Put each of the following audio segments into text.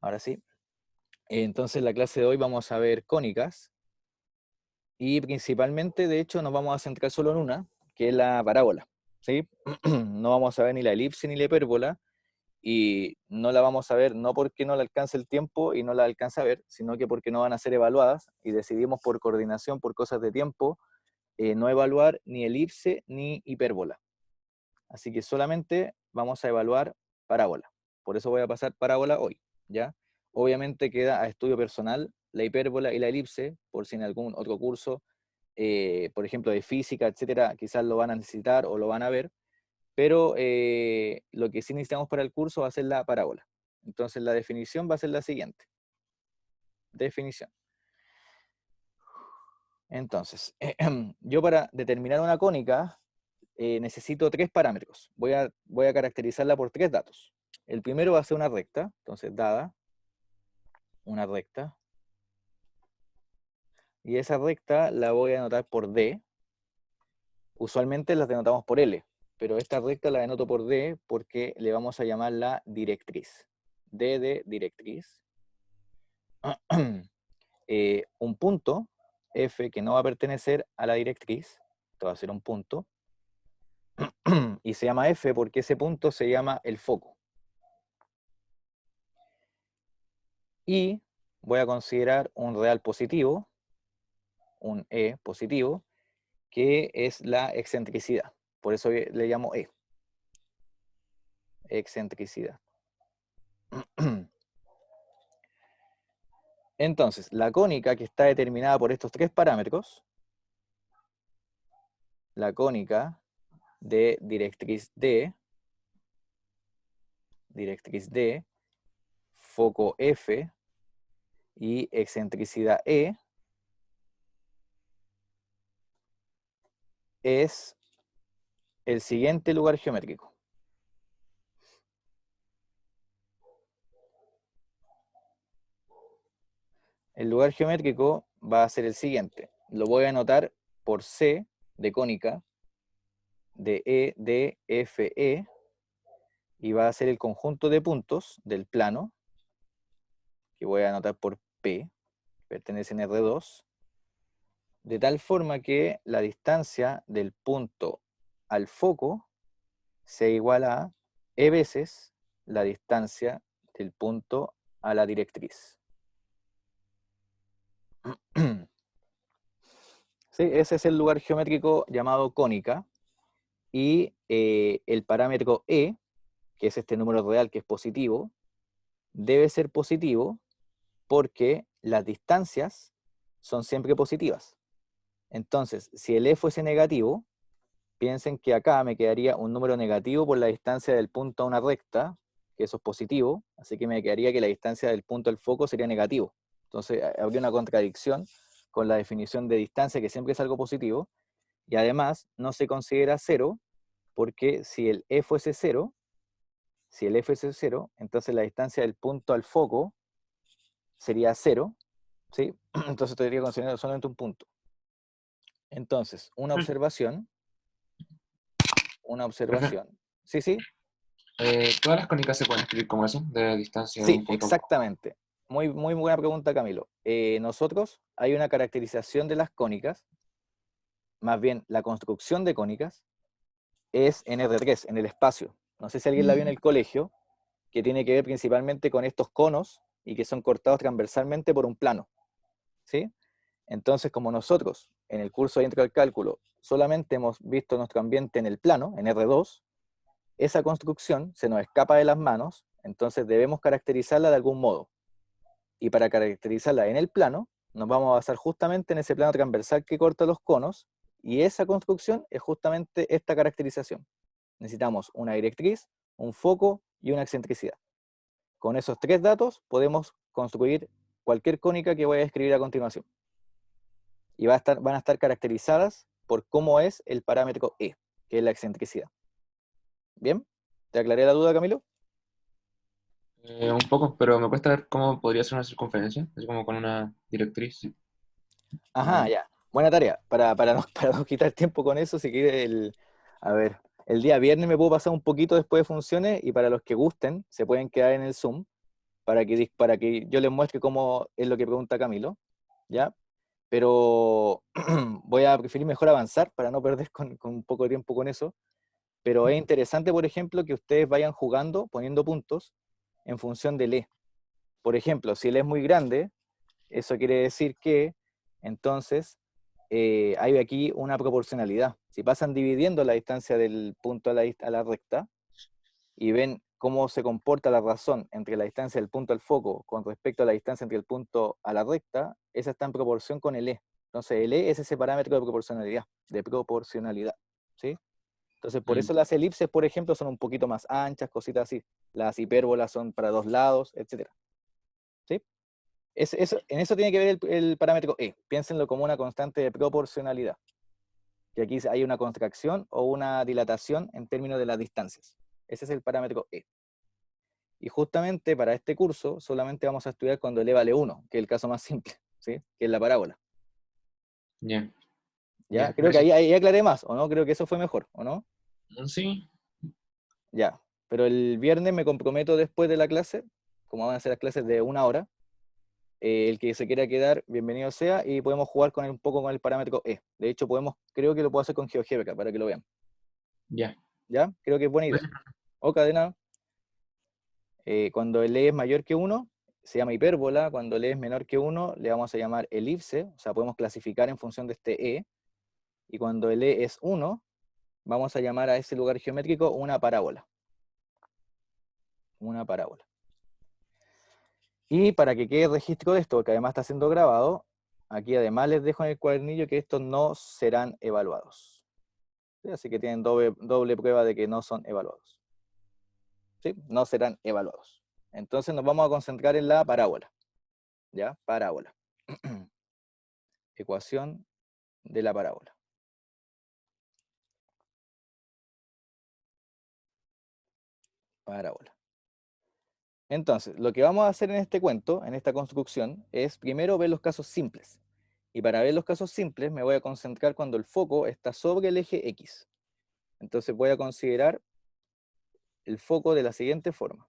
Ahora sí. Entonces, en la clase de hoy vamos a ver cónicas y principalmente, de hecho, nos vamos a centrar solo en una, que es la parábola, ¿sí? No vamos a ver ni la elipse ni la hipérbola y no la vamos a ver no porque no la alcance el tiempo y no la alcance a ver, sino que porque no van a ser evaluadas y decidimos por coordinación, por cosas de tiempo, no evaluar ni elipse ni hipérbola. Así que solamente vamos a evaluar parábola. Por eso voy a pasar parábola hoy, ¿ya? Obviamente queda a estudio personal la hipérbola y la elipse, por si en algún otro curso, por ejemplo, de física, etcétera, quizás lo van a necesitar o lo van a ver, pero lo que sí necesitamos para el curso va a ser la parábola. Entonces la definición va a ser la siguiente. Definición. Entonces, yo para determinar una cónica necesito tres parámetros. Voy a caracterizarla por tres datos. El primero va a ser una recta, entonces dada una recta, y esa recta la voy a denotar por D. Usualmente las denotamos por L, pero esta recta la denoto por D porque le vamos a llamar la directriz. D de directriz. Un punto, F, que no va a pertenecer a la directriz, esto va a ser un punto, y se llama F porque ese punto se llama el foco. Y voy a considerar un real positivo, un E positivo, que es la excentricidad. Por eso le llamo E. Excentricidad. Entonces, la cónica que está determinada por estos tres parámetros, la cónica de directriz D, foco F y excentricidad E, es el siguiente lugar geométrico. El lugar geométrico va a ser el siguiente. Lo voy a anotar por C de cónica, de E, D, F, E, y va a ser el conjunto de puntos del plano, que voy a anotar por P, pertenece en R2, de tal forma que la distancia del punto al foco sea igual a E veces la distancia del punto a la directriz. ¿Sí? Ese es el lugar geométrico llamado cónica, y el parámetro E, que es este número real que es positivo, debe ser positivo porque las distancias son siempre positivas. Entonces, si el E fuese negativo, piensen que acá me quedaría un número negativo por la distancia del punto a una recta, que eso es positivo, así que me quedaría que la distancia del punto al foco sería negativo. Entonces, habría una contradicción con la definición de distancia, que siempre es algo positivo, y además no se considera cero, porque si el E fuese cero, entonces la distancia del punto al foco sería cero, ¿sí? Entonces tendría que considerar solamente un punto. Entonces, una Profe, observación. ¿Sí, sí? ¿todas las cónicas se pueden escribir como eso, de distancia de Sí, un punto a otro? exactamente. Muy, muy buena pregunta, Camilo. Nosotros hay una caracterización de las cónicas, más bien la construcción de cónicas, es en R3, en el espacio. No sé si alguien la vio en el colegio, que tiene que ver principalmente con estos conos y que son cortados transversalmente por un plano, ¿sí? Entonces, como nosotros en el curso de intro al cálculo solamente hemos visto nuestro ambiente en el plano, en R2, esa construcción se nos escapa de las manos, entonces debemos caracterizarla de algún modo. Y para caracterizarla en el plano, nos vamos a basar justamente en ese plano transversal que corta los conos, y esa construcción es justamente esta caracterización. Necesitamos una directriz, un foco y una excentricidad. Con esos tres datos podemos construir cualquier cónica que voy a describir a continuación. Y van a estar caracterizadas por cómo es el parámetro E, que es la excentricidad. ¿Bien? ¿Te aclaré la duda, Camilo? Un poco, pero me cuesta ver cómo podría ser una circunferencia, así como con una directriz. Ajá, ya. Buena tarea. Para no quitar tiempo con eso, si quiere a ver, el día viernes me puedo pasar un poquito después de funciones, y para los que gusten, se pueden quedar en el Zoom. para que yo les muestre cómo es lo que pregunta Camilo, ¿ya? Pero voy a preferir mejor avanzar para no perder con un poco de tiempo con eso. Pero es interesante, por ejemplo, que ustedes vayan jugando, poniendo puntos en función del E. Por ejemplo, si el E es muy grande, eso quiere decir que entonces hay aquí una proporcionalidad. Si pasan dividiendo la distancia del punto a la recta y ven cómo se comporta la razón entre la distancia del punto al foco con respecto a la distancia entre el punto a la recta, esa está en proporción con el E. Entonces el E es ese parámetro de proporcionalidad, ¿sí? Entonces por Mm, eso las elipses, por ejemplo, son un poquito más anchas, cositas así. Las hipérbolas son para dos lados, etc. ¿Sí? En eso tiene que ver el parámetro E. Piénsenlo como una constante de proporcionalidad. Que aquí hay una contracción o una dilatación en términos de las distancias. Ese es el parámetro E. Y justamente para este curso solamente vamos a estudiar cuando el E vale 1, que es el caso más simple, ¿sí? Que es la parábola. ya, ¿Ya? Creo que gracias. ahí aclaré más, ¿o no? Creo que eso fue mejor, ¿o no? Sí, Ya. Pero el viernes me comprometo después de la clase, como van a ser las clases de 1 hora, el que se quiera quedar, bienvenido sea, y podemos jugar un poco con el parámetro E. De hecho, creo que lo puedo hacer con GeoGebra para que lo vean. ya. ¿Ya? Creo que es buena idea. Gracias. O cadena, cuando el E es mayor que 1, se llama hipérbola. Cuando el E es menor que 1, le vamos a llamar elipse. O sea, podemos clasificar en función de este E. Y cuando el E es 1, vamos a llamar a ese lugar geométrico una parábola. Una parábola. Y para que quede registro de esto, porque además está siendo grabado, aquí además les dejo en el cuadernillo que estos no serán evaluados. ¿Sí? Así que tienen doble prueba de que no son evaluados. ¿Sí? No serán evaluados. Entonces nos vamos a concentrar en la parábola. ¿Ya? Parábola. Ecuación de la parábola. Parábola. Entonces, lo que vamos a hacer en este cuento, en esta construcción, es primero ver los casos simples. Y para ver los casos simples me voy a concentrar cuando el foco está sobre el eje X. Entonces voy a considerar el foco de la siguiente forma.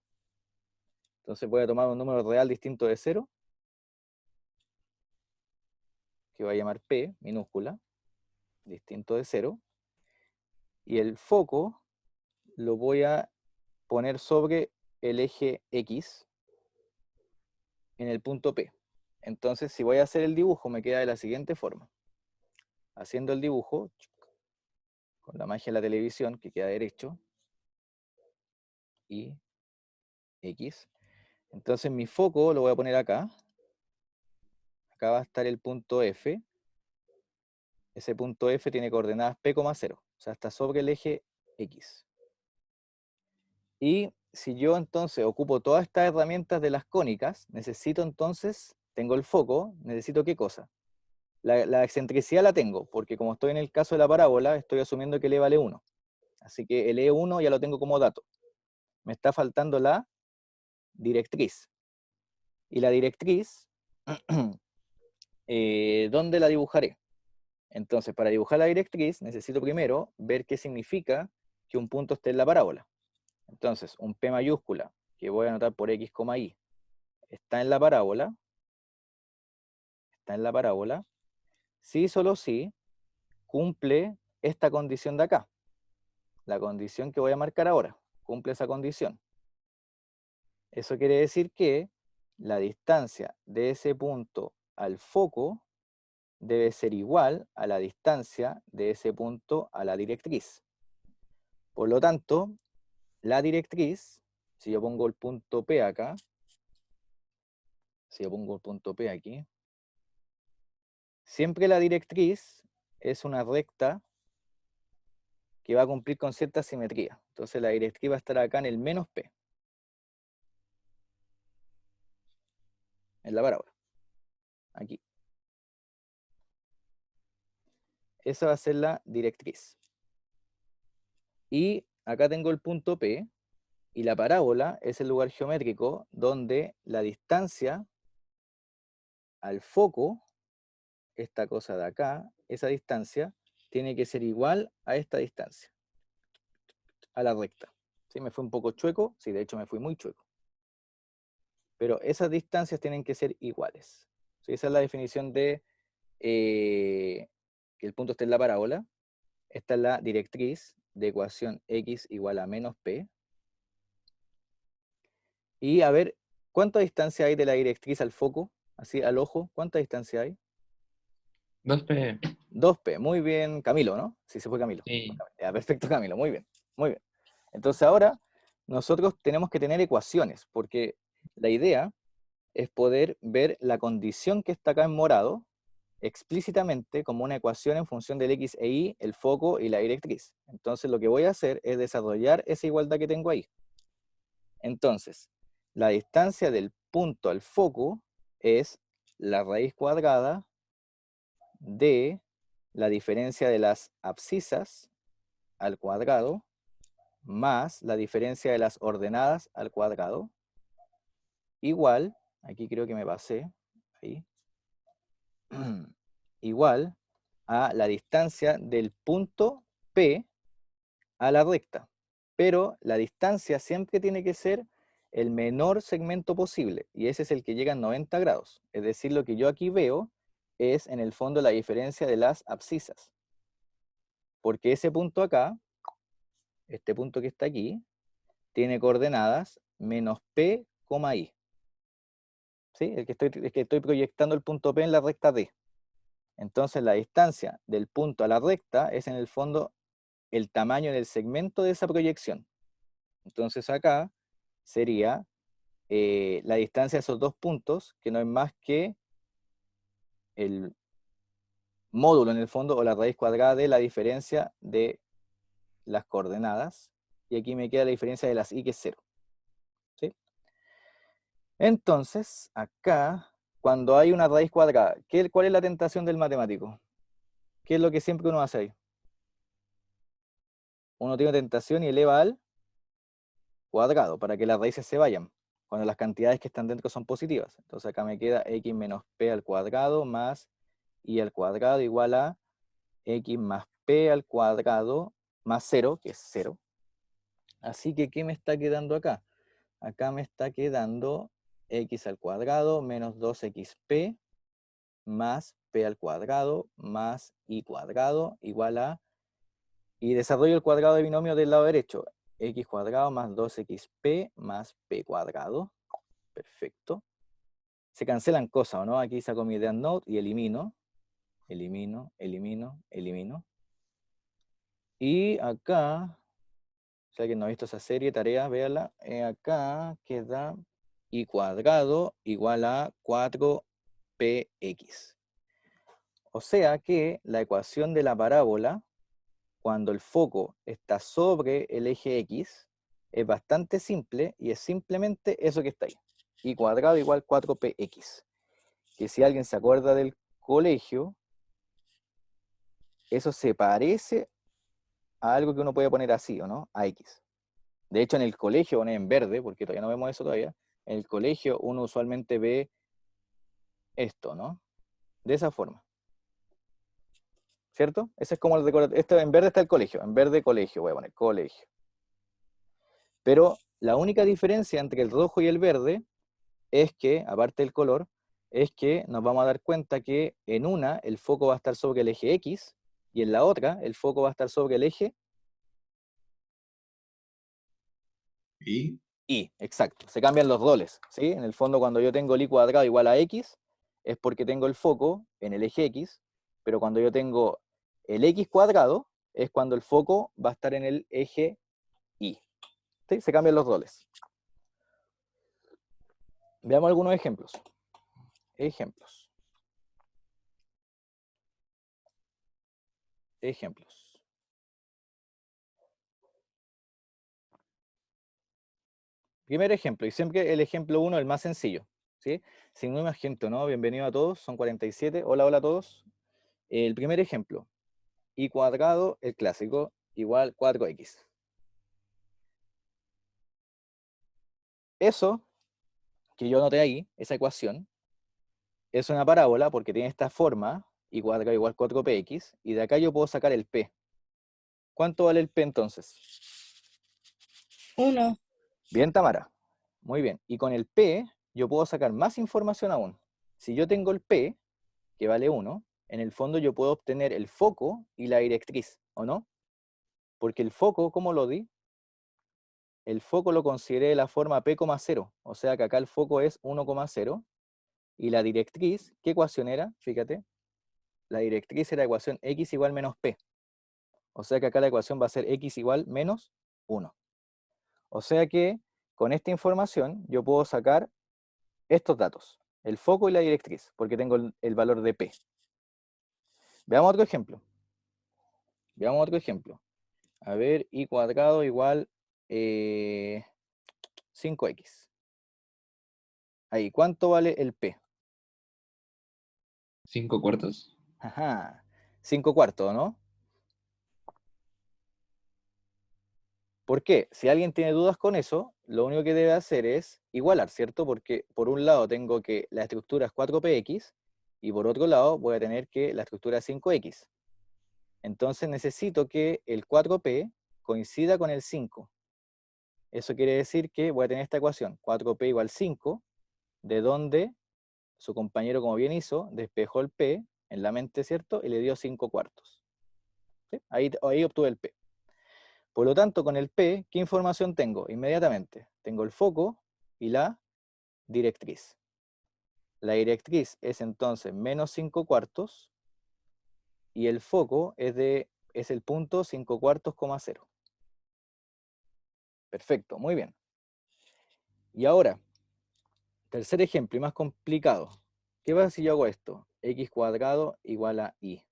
Entonces voy a tomar un número real distinto de 0, que voy a llamar P, minúscula, distinto de 0, y el foco lo voy a poner sobre el eje X en el punto P. Entonces, si voy a hacer el dibujo, me queda de la siguiente forma. Haciendo el dibujo, con la magia de la televisión, que queda derecho, y X. Entonces mi foco lo voy a poner acá. Acá va a estar el punto F. Ese punto F tiene coordenadas P, 0. O sea, está sobre el eje X. Y si yo entonces ocupo todas estas herramientas de las cónicas, necesito entonces, tengo el foco, necesito ¿qué cosa? La excentricidad la tengo, porque como estoy en el caso de la parábola, estoy asumiendo que el E vale 1. Así que el E1 ya lo tengo como dato. Me está faltando la directriz. Y la directriz, ¿dónde la dibujaré? Entonces, para dibujar la directriz, necesito primero ver qué significa que un punto esté en la parábola. Entonces, un P mayúscula, que voy a anotar por X, Y, está en la parábola, si solo si cumple esta condición de acá. La condición que voy a marcar ahora, cumple esa condición. Eso quiere decir que la distancia de ese punto al foco debe ser igual a la distancia de ese punto a la directriz. Por lo tanto, la directriz, si yo pongo el punto P acá, si yo pongo el punto P aquí, siempre la directriz es una recta que va a cumplir con cierta simetría. Entonces la directriz va a estar acá en el menos P, en la parábola, aquí. Esa va a ser la directriz. Y acá tengo el punto P, y la parábola es el lugar geométrico donde la distancia al foco, esta cosa de acá, esa distancia, tiene que ser igual a esta distancia, a la recta. ¿Sí? Me fui un poco chueco, sí, de hecho me fui muy chueco. pero esas distancias tienen que ser iguales. ¿Sí? Esa es la definición de que el punto esté en la parábola. Esta es la directriz de ecuación x igual a menos p. Y a ver, ¿cuánta distancia hay de la directriz al foco? Así al ojo, ¿cuánta distancia hay? 2p. 2p, muy bien, Camilo, ¿no? Sí, se fue Camilo. Sí. Ya, perfecto, Camilo, muy bien, muy bien. Entonces ahora nosotros tenemos que tener ecuaciones, porque la idea es poder ver la condición que está acá en morado explícitamente como una ecuación en función del x e y, el foco y la directriz. Entonces lo que voy a hacer es desarrollar esa igualdad que tengo ahí. Entonces, la distancia del punto al foco es la raíz cuadrada de la diferencia de las abscisas al cuadrado más la diferencia de las ordenadas al cuadrado igual, aquí creo que me pasé, ahí, igual a la distancia del punto P a la recta. Pero la distancia siempre tiene que ser el menor segmento posible, y ese es el que llega a 90 grados. Es decir, lo que yo aquí veo es en el fondo la diferencia de las abscisas. Porque ese punto acá, este punto que está aquí, tiene coordenadas menos P, I. ¿Sí? El que estoy proyectando el punto P en la recta D. Entonces la distancia del punto a la recta es en el fondo el tamaño del segmento de esa proyección. Entonces acá sería la distancia de esos dos puntos, que no es más que el módulo en el fondo, o la raíz cuadrada de la diferencia de las coordenadas. Y aquí me queda la diferencia de las y, que es 0. ¿Sí? Entonces, acá, cuando hay una raíz cuadrada, ¿cuál es la tentación del matemático? ¿Qué es lo que siempre uno hace ahí? Uno tiene tentación y eleva al cuadrado para que las raíces se vayan, cuando las cantidades que están dentro son positivas. Entonces acá me queda x menos p al cuadrado más y al cuadrado igual a x más p al cuadrado más 0, que es 0. Así que, ¿qué me está quedando acá? Acá me está quedando x al cuadrado menos 2xp más p al cuadrado más y cuadrado igual a, y desarrollo el cuadrado de binomio del lado derecho, x cuadrado más 2xp más p cuadrado. Perfecto. Se cancelan cosas, ¿o no? Aquí saco mi dead note y elimino. Elimino, elimino, elimino. Y acá, si alguien no ha visto esa serie, tarea, véala. Acá queda y cuadrado igual a 4px. O sea que la ecuación de la parábola, cuando el foco está sobre el eje x, es bastante simple y es simplemente eso que está ahí. Y cuadrado igual 4px. Que si alguien se acuerda del colegio, eso se parece a algo que uno puede poner así, ¿o no? A x. De hecho, en el colegio, pone en verde, porque todavía no vemos eso todavía, en el colegio uno usualmente ve esto, ¿no? De esa forma. ¿Cierto? Ese es como el decorativo. Esto en verde está el colegio. En verde, colegio. Voy a poner colegio. Pero la única diferencia entre el rojo y el verde es que, aparte del color, es que nos vamos a dar cuenta que en una el foco va a estar sobre el eje X y en la otra el foco va a estar sobre el eje Y Y. Exacto. Se cambian los roles, ¿sí? En el fondo, cuando yo tengo el y cuadrado igual a X, es porque tengo el foco en el eje X, pero cuando yo tengo el X cuadrado, es cuando el foco va a estar en el eje Y. ¿Sí? Se cambian los roles. Veamos algunos ejemplos. Ejemplos. Ejemplos. Primer ejemplo, y siempre el ejemplo 1 el más sencillo, ¿sí? Sin más gente, ¿no? Bienvenido a todos, son 47. Hola, hola a todos. El primer ejemplo, y cuadrado, el clásico, igual 4x. Eso que yo noté ahí, esa ecuación, es una parábola porque tiene esta forma, y cuadrado igual 4px, y de acá yo puedo sacar el p. ¿Cuánto vale el p entonces? 1. Bien, Tamara. Muy bien. Y con el p yo puedo sacar más información aún. Si yo tengo el P, que vale 1, en el fondo yo puedo obtener el foco y la directriz, ¿o no? Porque el foco, ¿cómo lo di? El foco lo consideré de la forma P,0, o sea que acá el foco es 1,0, y la directriz, ¿qué ecuación era? Fíjate, la directriz era ecuación x igual menos P, o sea que acá la ecuación va a ser x igual menos 1. O sea que con esta información yo puedo sacar estos datos, el foco y la directriz, porque tengo el valor de P. Veamos otro ejemplo. Veamos otro ejemplo. A ver, y cuadrado igual 5x. Ahí, ¿cuánto vale el P? 5 cuartos. Ajá, 5 cuartos, ¿no? ¿Por qué? Si alguien tiene dudas con eso, lo único que debe hacer es igualar, ¿cierto? Porque por un lado tengo que la estructura es 4px y por otro lado voy a tener que la estructura es 5x. Entonces necesito que el 4p coincida con el 5. Eso quiere decir que voy a tener esta ecuación, 4p igual 5, de donde su compañero, como bien hizo, despejó el p en la mente, ¿cierto? Y le dio 5 cuartos. ¿Sí? Ahí obtuve el p. Por lo tanto, con el P, ¿qué información tengo? Inmediatamente, tengo el foco y la directriz. La directriz es entonces menos 5 cuartos y el foco es el punto 5 cuartos, 0. Perfecto, muy bien. Y ahora, tercer ejemplo y más complicado. ¿Qué pasa si yo hago esto? X cuadrado igual a Y.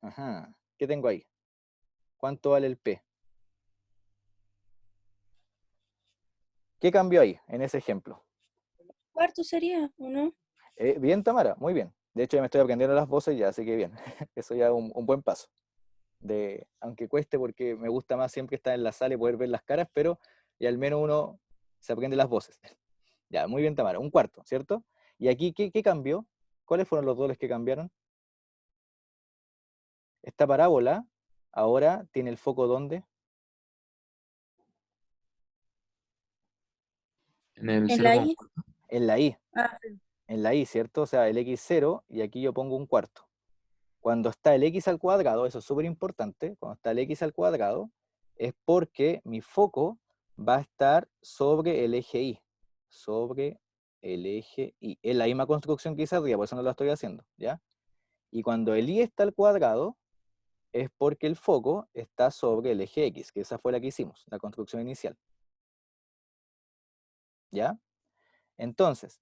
Ajá, ¿qué tengo ahí? ¿Cuánto vale el P? ¿Qué cambió ahí en ese ejemplo? Cuarto sería, ¿o no? Bien, Tamara, muy bien. De hecho, ya me estoy aprendiendo las voces ya, así que bien. Eso ya es un buen paso. Aunque cueste porque me gusta más siempre estar en la sala y poder ver las caras, pero ya al menos uno se aprende las voces. Ya, muy bien, Tamara. Un cuarto, ¿cierto? Y aquí, ¿qué cambió? ¿Cuáles fueron los dobles que cambiaron? Esta parábola ahora tiene el foco ¿dónde? En el ¿En la 0,4. I? En la Y. Ah, sí. En la Y, ¿cierto? O sea, el x0 y aquí yo pongo un cuarto. Cuando está el x al cuadrado, eso es súper importante, cuando está el x al cuadrado, es porque mi foco va a estar sobre el eje Y. Sobre el eje Y. Es la misma construcción que hice arriba, por eso no la estoy haciendo, ¿ya? Y cuando el Y está al cuadrado, es porque el foco está sobre el eje X, que esa fue la que hicimos, la construcción inicial. ¿Ya? Entonces,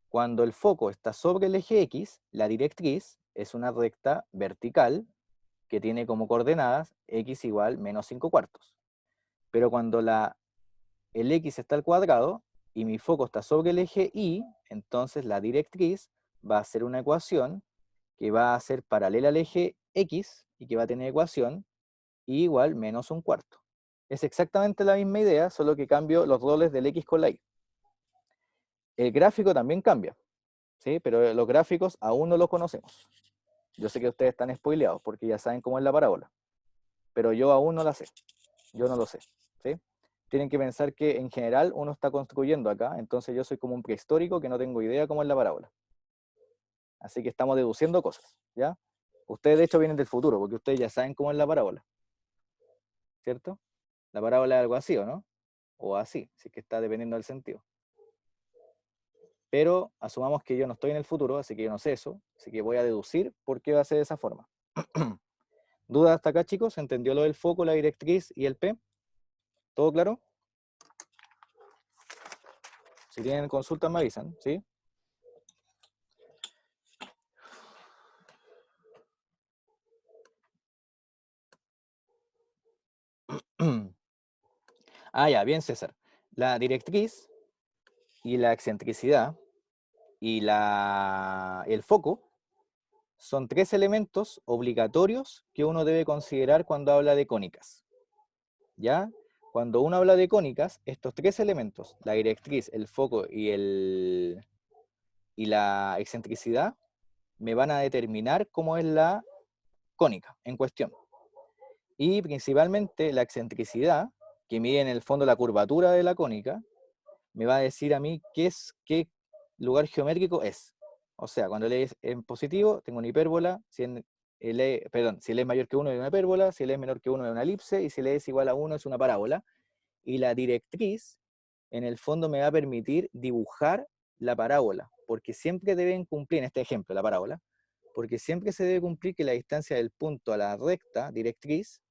cuando el foco está sobre el eje X, la directriz es una recta vertical que tiene como coordenadas x igual menos 5 cuartos. Pero cuando el x está al cuadrado y mi foco está sobre el eje Y, entonces la directriz va a ser una ecuación que va a ser paralela al eje X y que va a tener ecuación y igual menos un cuarto. Es exactamente la misma idea, solo que cambio los roles del X con la Y. El gráfico también cambia, ¿sí? Pero los gráficos aún no los conocemos. Yo sé que ustedes están spoileados porque ya saben cómo es la parábola, pero yo aún no la sé. Yo no lo sé, ¿sí? Tienen que pensar que en general uno está construyendo acá, entonces yo soy como un prehistórico que no tengo idea cómo es la parábola. Así que estamos deduciendo cosas, ¿ya? Ustedes de hecho vienen del futuro, porque ustedes ya saben cómo es la parábola, ¿cierto? La parábola es algo así, ¿o no? O así, si es que está dependiendo del sentido. Pero asumamos que yo no estoy en el futuro, así que yo no sé eso, así que voy a deducir por qué va a ser de esa forma. ¿Dudas hasta acá, chicos? ¿Se entendió lo del foco, la directriz y el P? ¿Todo claro? Si tienen consultas me avisan, ¿sí? Ah, ya, bien, César. La directriz y la excentricidad y el foco son tres elementos obligatorios que uno debe considerar cuando habla de cónicas. ¿Ya? Cuando uno habla de cónicas, estos tres elementos, la directriz, el foco y la excentricidad, me van a determinar cómo es la cónica en cuestión. Y principalmente la excentricidad, que mide en el fondo la curvatura de la cónica, me va a decir a mí qué lugar geométrico es. O sea, cuando L es en positivo, tengo una hipérbola, si L, perdón, si L es mayor que 1 es una hipérbola, si L es menor que 1 es una elipse, y si L es igual a 1 es una parábola. Y la directriz, en el fondo, me va a permitir dibujar la parábola, porque siempre deben cumplir, en este ejemplo, la parábola, porque siempre se debe cumplir que la distancia del punto a la recta directriz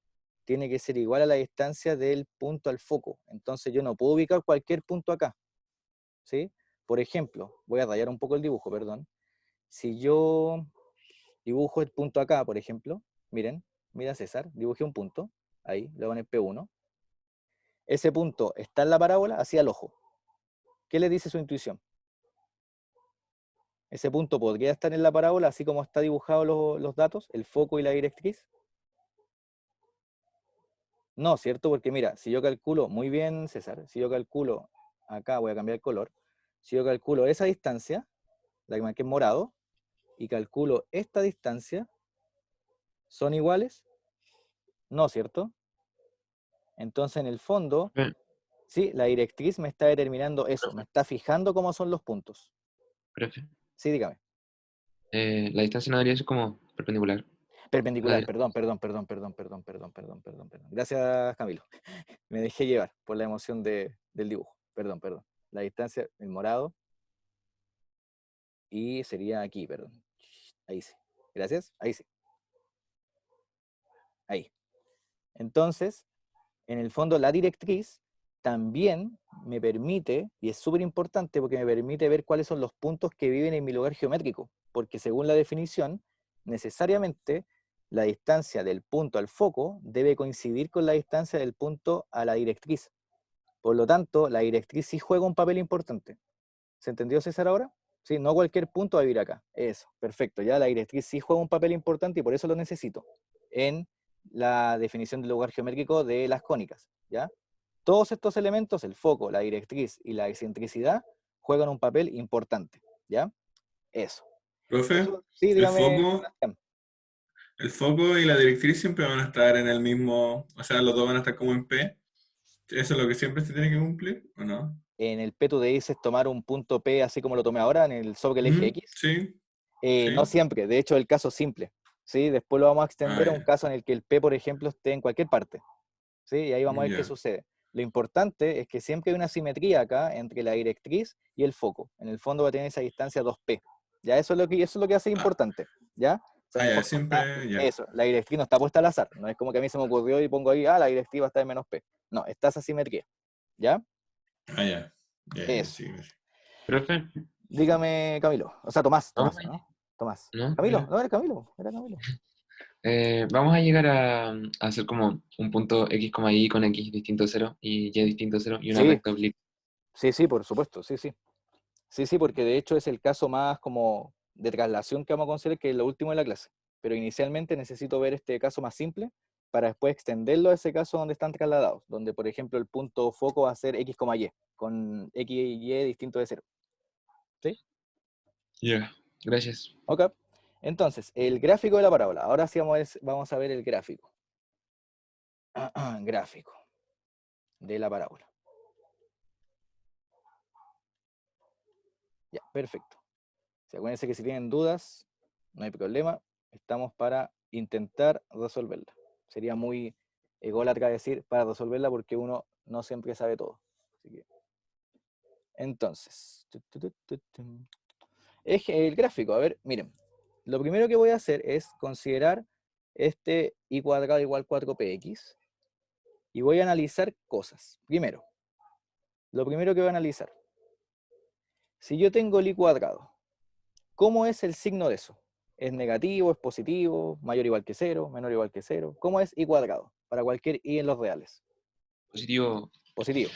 tiene que ser igual a la distancia del punto al foco. Entonces yo no puedo ubicar cualquier punto acá, ¿sí? Por ejemplo, voy a rayar un poco el dibujo, perdón. Si yo dibujo el punto acá, por ejemplo, miren, mira César, dibujé un punto, ahí, le voy a poner P1. Ese punto está en la parábola hacia el ojo. ¿Qué le dice su intuición? Ese punto podría estar en la parábola, así como está dibujado los datos, el foco y la directriz. No, ¿cierto? Porque mira, si yo calculo, muy bien César, si yo calculo, acá voy a cambiar el color, si yo calculo esa distancia, la que marqué en morado, y calculo esta distancia, ¿son iguales? No, ¿cierto? Entonces en el fondo, Profe, sí, la directriz me está determinando eso, me está fijando cómo son los puntos. profe, Sí, dígame. la distancia no debería ser como perpendicular. Perpendicular, La- perdón. Gracias, Camilo. Me dejé llevar por la emoción del dibujo. Perdón. La distancia, el morado, y sería aquí, perdón. Ahí sí. Gracias. Ahí sí. Ahí. Entonces, en el fondo, la directriz también me permite, y es súper importante porque me permite ver cuáles son los puntos que viven en mi lugar geométrico, porque según la definición, necesariamente la distancia del punto al foco debe coincidir con la distancia del punto a la directriz. Por lo tanto, la directriz sí juega un papel importante. ¿Se entendió, César, ahora? Sí, no cualquier punto va a vivir acá. Eso, perfecto. Ya la directriz sí juega un papel importante y por eso lo necesito en la definición del lugar geométrico de las cónicas. ¿Ya? Todos estos elementos, el foco, la directriz y la excentricidad, juegan un papel importante. ¿Ya? Eso. Profe, Eso sí, el dígame, foco, Sebastián. el foco y la directriz siempre van a estar en el mismo, o sea, los dos van a estar como en P. ¿Eso es lo que siempre se tiene que cumplir o no? En el P tú dices tomar un punto P así como lo tomé ahora, en el sobre el eje X. Sí, No sí. siempre, de hecho el caso simple. ¿Sí? Después lo vamos a Ah, extender a un ya. caso en el que el P, por ejemplo, esté en cualquier parte. ¿Sí? Y ahí vamos a ver qué Ya. sucede. Lo importante es que siempre hay una simetría acá entre la directriz y el foco. En el fondo va a tener esa distancia 2P. ¿Ya? Eso es lo que hace Ah, importante. ¿Ya? O sea, en el ya, fondo está siempre, ya. eso. La directriz no está puesta al azar. No es como que a mí se me ocurrió y pongo ahí, la directriz va a estar en menos P. No, está esa simetría. ¿Ya? Ah, ya. Ya, Eso. sí. Profe, Dígame, Camilo. O sea, Tomás, vamos Tomás, a, ¿no? Tomás. ¿no? Camilo, Mira. no era Camilo, era Camilo. Vamos a llegar a hacer como un punto X, Y con X distinto a 0 y Y distinto a 0 y una Sí, recta obliqua. sí, por supuesto, sí, sí. Sí, porque de hecho es el caso más como de traslación que vamos a considerar, que es lo último de la clase. Pero inicialmente necesito ver este caso más simple para después extenderlo a ese caso donde están trasladados, donde por ejemplo el punto foco va a ser X, Y, con X y Y distinto de 0. ¿Sí? Ya, gracias. Ok. Entonces, el gráfico de la parábola. Ahora sí vamos a ver el gráfico. Gráfico de la parábola. Ya, perfecto. Acuérdense que si tienen dudas, no hay problema. Estamos para intentar resolverla. Sería muy ególatra decir para resolverla porque uno no siempre sabe todo. Así que, entonces, el gráfico. A ver, miren. Lo primero que voy a hacer es considerar este y cuadrado igual 4px y voy a analizar cosas. Primero, lo primero que voy a analizar. Si yo tengo el i cuadrado, ¿cómo es el signo de eso? ¿Es negativo, es positivo, mayor o igual que 0, menor o igual que 0? ¿Cómo es i cuadrado para cualquier i en los reales? Positivo, Positivo.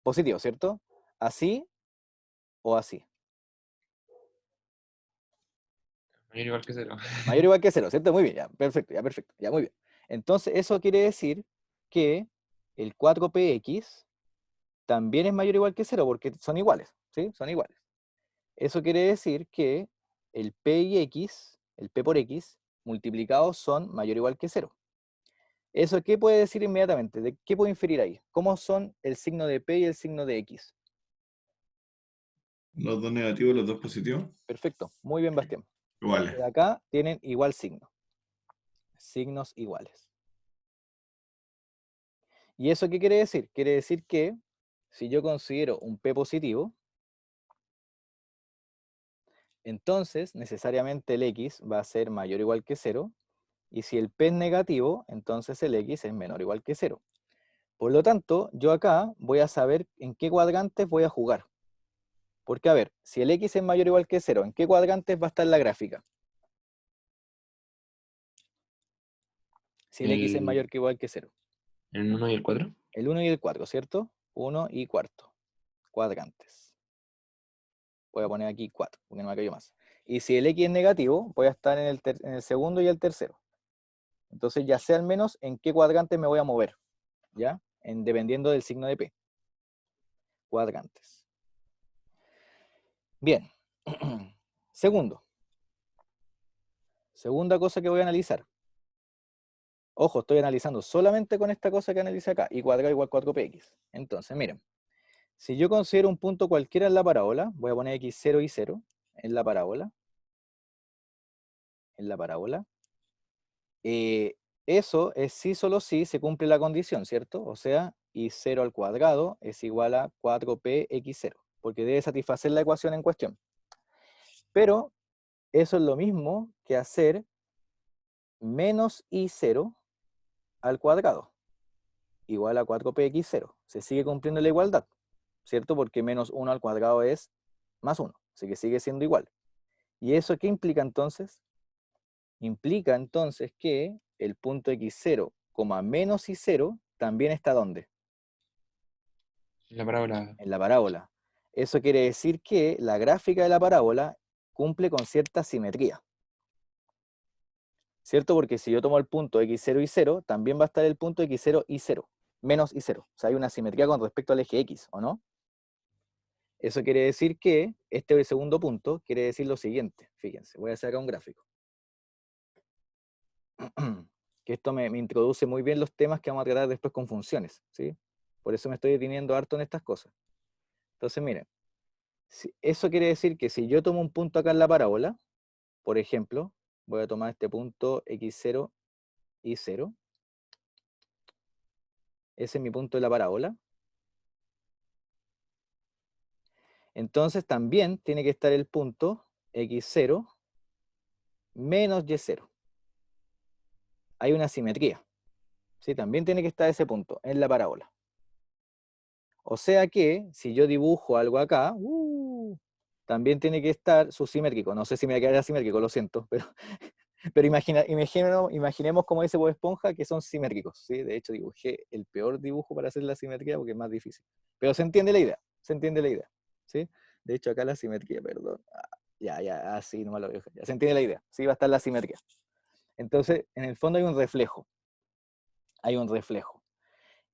Positivo, ¿cierto? ¿Así o así? mayor o igual que 0. Mayor o igual que 0, ¿cierto? Muy bien, ya, perfecto, ya muy bien. Entonces, eso quiere decir que el 4px también es mayor o igual que 0 porque son iguales, ¿sí? Son iguales. Eso quiere decir que el p y x, el p por x, multiplicados son mayor o igual que 0. ¿Eso qué puede decir inmediatamente? ¿De qué puedo inferir ahí? ¿Cómo son el signo de P y el signo de X? Los dos negativos, los dos positivos. Perfecto, muy bien, Bastián. Iguales. De acá tienen igual signo. Signos iguales. ¿Y eso qué quiere decir? Quiere decir que si yo considero un P positivo, entonces necesariamente el X va a ser mayor o igual que 0, y si el P es negativo, entonces el X es menor o igual que 0. Por lo tanto, yo acá voy a saber en qué cuadrantes voy a jugar. Porque, a ver, si el X es mayor o igual que 0, ¿en qué cuadrantes va a estar la gráfica? Si el X es mayor que igual que 0. ¿El 1 y el 4? El 1 y el 4, ¿cierto? 1 y cuarto. Cuadrantes. Voy a poner aquí 4, porque no me cayó más. Y si el X es negativo, voy a estar en el segundo y el tercero. Entonces ya sé al menos en qué cuadrante me voy a mover, ¿ya? Dependiendo del signo de P. Cuadrantes. Bien. Segundo. Segunda cosa que voy a analizar. Ojo, estoy analizando solamente con esta cosa que analice acá, y cuadrado igual 4px. Entonces, miren, si yo considero un punto cualquiera en la parábola, voy a poner x0 y 0 en la parábola. Eso es si solo si se cumple la condición, ¿cierto? O sea, y0 al cuadrado es igual a 4px0, porque debe satisfacer la ecuación en cuestión. Pero eso es lo mismo que hacer menos i0 al cuadrado, igual a 4px0. Se sigue cumpliendo la igualdad, ¿cierto? Porque menos 1 al cuadrado es más 1, así que sigue siendo igual. ¿Y eso qué implica entonces? Implica entonces que el punto x0, menos i0, también está ¿dónde? La parábola. En la parábola. Eso quiere decir que la gráfica de la parábola cumple con cierta simetría. ¿Cierto? Porque si yo tomo el punto x0 y 0, también va a estar el punto x0 y 0, menos y 0. O sea, hay una simetría con respecto al eje x, ¿o no? Eso quiere decir que, este segundo punto, quiere decir lo siguiente. Fíjense, voy a hacer acá un gráfico. Que esto me introduce muy bien los temas que vamos a tratar después con funciones, ¿sí? Por eso me estoy deteniendo harto en estas cosas. Entonces, miren, eso quiere decir que si yo tomo un punto acá en la parábola, por ejemplo, voy a tomar este punto x0 y 0. Ese es mi punto de la parábola. Entonces también tiene que estar el punto x0 menos y0. Hay una simetría, ¿sí? También tiene que estar ese punto en la parábola. O sea que, si yo dibujo algo acá, también tiene que estar subsimétrico. No sé si me va a quedar asimétrico, lo siento, pero imaginemos como dice Bob Esponja, que son simétricos, ¿sí? De hecho, dibujé el peor dibujo para hacer la simetría porque es más difícil. Pero se entiende la idea, ¿sí? De hecho, acá la simetría, perdón. Así, no me lo veo. Ya se entiende la idea, sí, va a estar la simetría. Entonces, en el fondo hay un reflejo.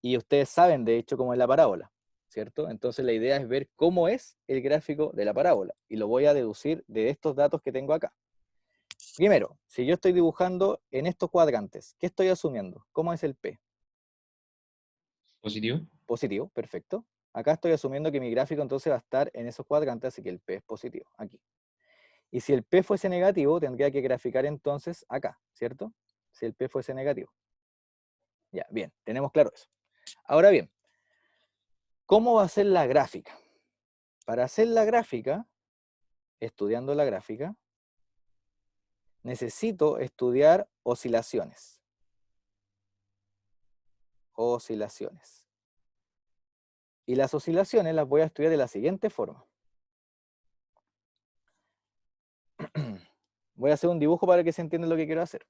Y ustedes saben, de hecho, cómo es la parábola, ¿cierto? Entonces la idea es ver cómo es el gráfico de la parábola. Y lo voy a deducir de estos datos que tengo acá. Primero, si yo estoy dibujando en estos cuadrantes, ¿qué estoy asumiendo? ¿Cómo es el P? ¿Positivo? Positivo, perfecto. Acá estoy asumiendo que mi gráfico entonces va a estar en esos cuadrantes, así que el P es positivo, aquí. Y si el P fuese negativo, tendría que graficar entonces acá, ¿cierto? Si el P fuese negativo. Ya, bien, tenemos claro eso. Ahora bien, ¿cómo va a ser la gráfica? Para hacer la gráfica, estudiando la gráfica, necesito estudiar oscilaciones. Y las oscilaciones las voy a estudiar de la siguiente forma. Voy a hacer un dibujo para que se entienda lo que quiero hacer.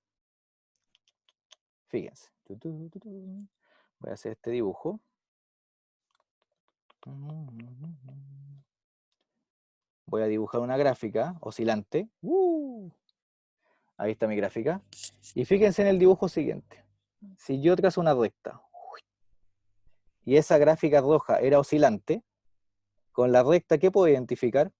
Fíjense. Voy a hacer este dibujo. Voy a dibujar una gráfica oscilante. Ahí está mi gráfica. Y fíjense en el dibujo siguiente. Si yo trazo una recta y esa gráfica roja era oscilante, con la recta, ¿qué puedo identificar?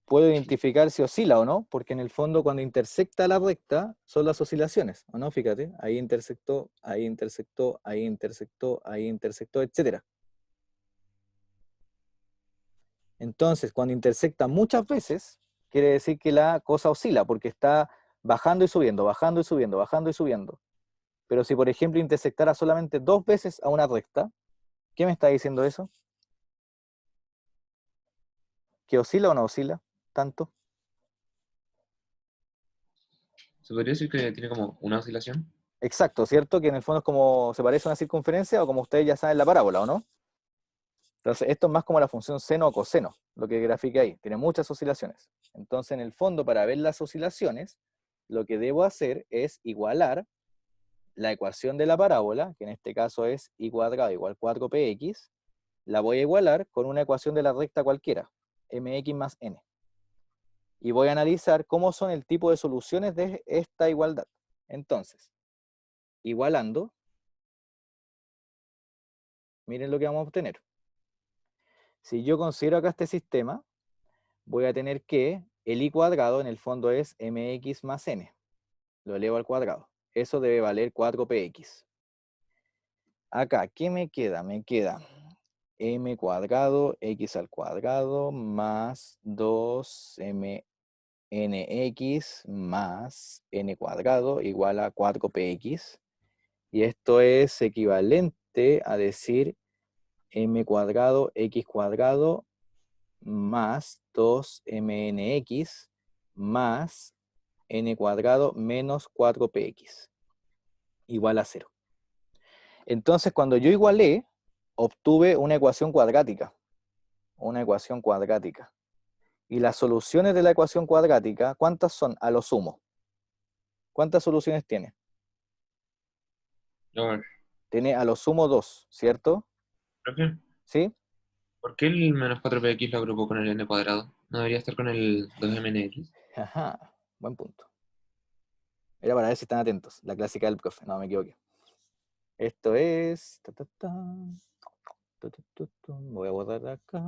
Puedo identificar si oscila o no, porque en el fondo cuando intersecta la recta son las oscilaciones, ¿o no? Fíjate, ahí intersectó, ahí intersectó, ahí intersectó, ahí intersectó, etc. Entonces, cuando intersecta muchas veces, quiere decir que la cosa oscila, porque está bajando y subiendo, bajando y subiendo, bajando y subiendo. Pero si, por ejemplo, intersectara solamente 2 veces a una recta, ¿qué me está diciendo eso? ¿Que oscila o no oscila tanto? ¿Se podría decir que tiene como una oscilación? Exacto, ¿cierto? Que en el fondo es como, se parece a una circunferencia o como ustedes ya saben la parábola, ¿o no? Entonces, esto es más como la función seno o coseno, lo que grafique ahí. Tiene muchas oscilaciones. Entonces, en el fondo, para ver las oscilaciones, lo que debo hacer es igualar la ecuación de la parábola, que en este caso es y cuadrado igual 4px, la voy a igualar con una ecuación de la recta cualquiera, mx más n. Y voy a analizar cómo son el tipo de soluciones de esta igualdad. Entonces, igualando, miren lo que vamos a obtener. Si yo considero acá este sistema, voy a tener que el i cuadrado en el fondo es mx más n. Lo elevo al cuadrado. Eso debe valer 4px. Acá, ¿qué me queda? Me queda m cuadrado x al cuadrado más 2mnx más n cuadrado igual a 4px. Y esto es equivalente a decir m cuadrado x cuadrado más 2mnx más n cuadrado menos 4px igual a 0. Entonces, cuando yo igualé, obtuve una ecuación cuadrática. Una ecuación cuadrática. Y las soluciones de la ecuación cuadrática, ¿cuántas son a lo sumo? ¿Cuántas soluciones tiene? A ver, Tiene a lo sumo 2, ¿cierto? profe, ¿Sí? ¿por qué el menos 4px lo agrupó con el n cuadrado? ¿No debería estar con el 2mnx? Ajá, buen punto. Era para ver si están atentos. La clásica del profe, no me equivoqué. Esto es... Voy a borrar acá.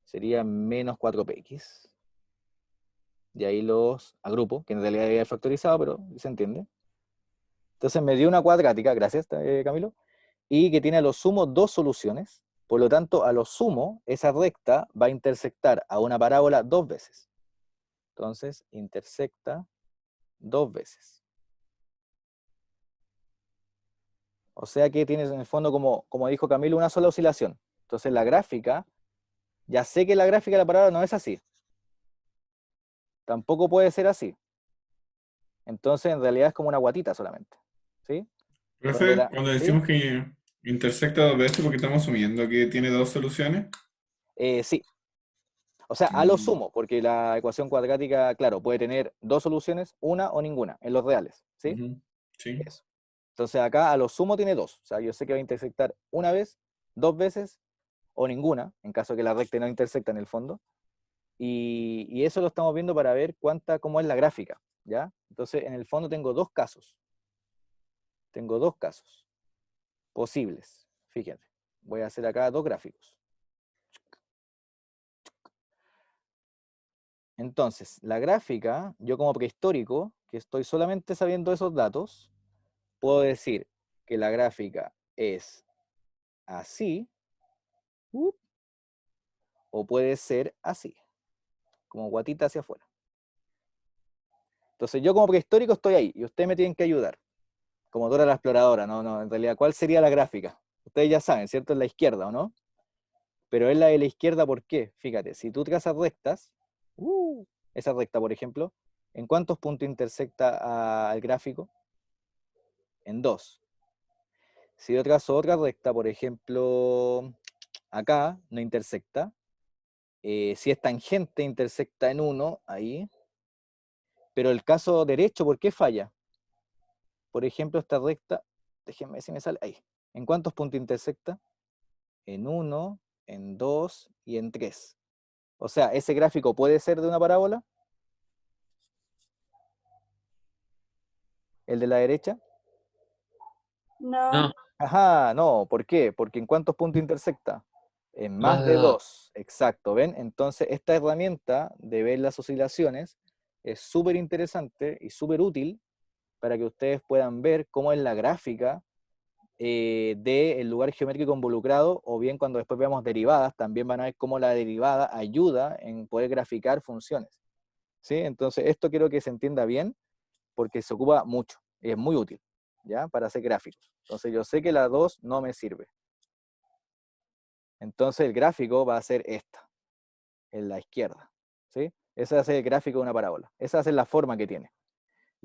Sería menos 4px. De ahí los agrupo, que en realidad había factorizado, pero se entiende. Entonces me dio una cuadrática, gracias Camilo, y que tiene a lo sumo 2 soluciones. Por lo tanto, a lo sumo, esa recta va a intersectar a una parábola 2 veces. Entonces, intersecta 2 veces. O sea que tienes en el fondo, como dijo Camilo, una sola oscilación. Entonces la gráfica, ya sé que la gráfica de la parábola no es así. Tampoco puede ser así. Entonces en realidad es como una guatita solamente. ¿Sí? Profe, cuando ¿Sí? decimos que intersecta 2 veces, porque estamos asumiendo que tiene 2 soluciones. Sí. O sea, a lo Mm, sumo, porque la ecuación cuadrática, claro, puede tener 2 soluciones, una o ninguna, en los reales. ¿Sí? ujú, sí. Eso. Entonces acá a lo sumo tiene 2. O sea, yo sé que va a intersectar una vez, 2 veces o ninguna, en caso de que la recta no intersecta en el fondo. Y eso lo estamos viendo para ver cómo es la gráfica, ¿ya? Entonces, en el fondo tengo 2 casos. Tengo 2 casos posibles. Fíjense. Voy a hacer acá 2 gráficos. Entonces, la gráfica, yo como prehistórico, que estoy solamente sabiendo esos datos, puedo decir que la gráfica es así, o puede ser así, como guatita hacia afuera. Entonces, yo como prehistórico estoy ahí, y ustedes me tienen que ayudar. Como Dora la exploradora, no, en realidad, ¿cuál sería la gráfica? Ustedes ya saben, ¿cierto? Es la izquierda, ¿o no? Pero es la de la izquierda, ¿por qué? Fíjate, si tú trazas rectas, esa recta, por ejemplo, ¿en cuántos puntos intersecta al gráfico? En 2. Si yo trazo otra recta, por ejemplo, acá, no intersecta. Si es tangente, intersecta en 1, ahí. Pero el caso derecho, ¿por qué falla? Por ejemplo, esta recta, déjenme ver si me sale, ahí. ¿En cuántos puntos intersecta? En 1, en 2 y en 3. O sea, ¿ese gráfico puede ser de una parábola? ¿El de la derecha? No, No, Ajá, no, ¿por qué? Porque ¿en cuántos puntos intersecta? En más más de de 2. 2, exacto, ¿ven? Entonces, esta herramienta de ver las oscilaciones es súper interesante y súper útil para que ustedes puedan ver cómo es la gráfica del lugar geométrico involucrado, o bien cuando después veamos derivadas, también van a ver cómo la derivada ayuda en poder graficar funciones. ¿Sí? Entonces, esto quiero que se entienda bien, porque se ocupa mucho, y es muy útil, ¿ya? Para hacer gráficos. Entonces, yo sé que la 2 no me sirve. Entonces, el gráfico va a ser esta, en la izquierda, ¿sí? Ese va a ser el gráfico de una parábola. Esa va a ser la forma que tiene.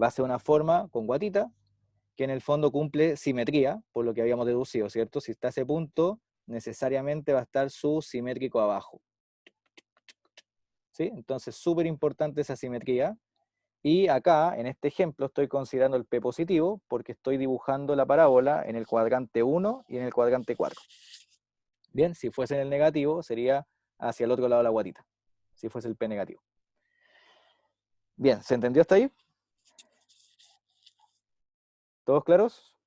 Va a ser una forma con guatita, que en el fondo cumple simetría, por lo que habíamos deducido, ¿cierto? Si está ese punto, necesariamente va a estar su simétrico abajo. ¿Sí? Entonces, súper importante esa simetría. Y acá, en este ejemplo, estoy considerando el P positivo, porque estoy dibujando la parábola en el cuadrante 1 y en el cuadrante 4. Bien, si fuese en el negativo, sería hacia el otro lado de la guatita, si fuese el P negativo. Bien, ¿se entendió hasta ahí? ¿Todos claros?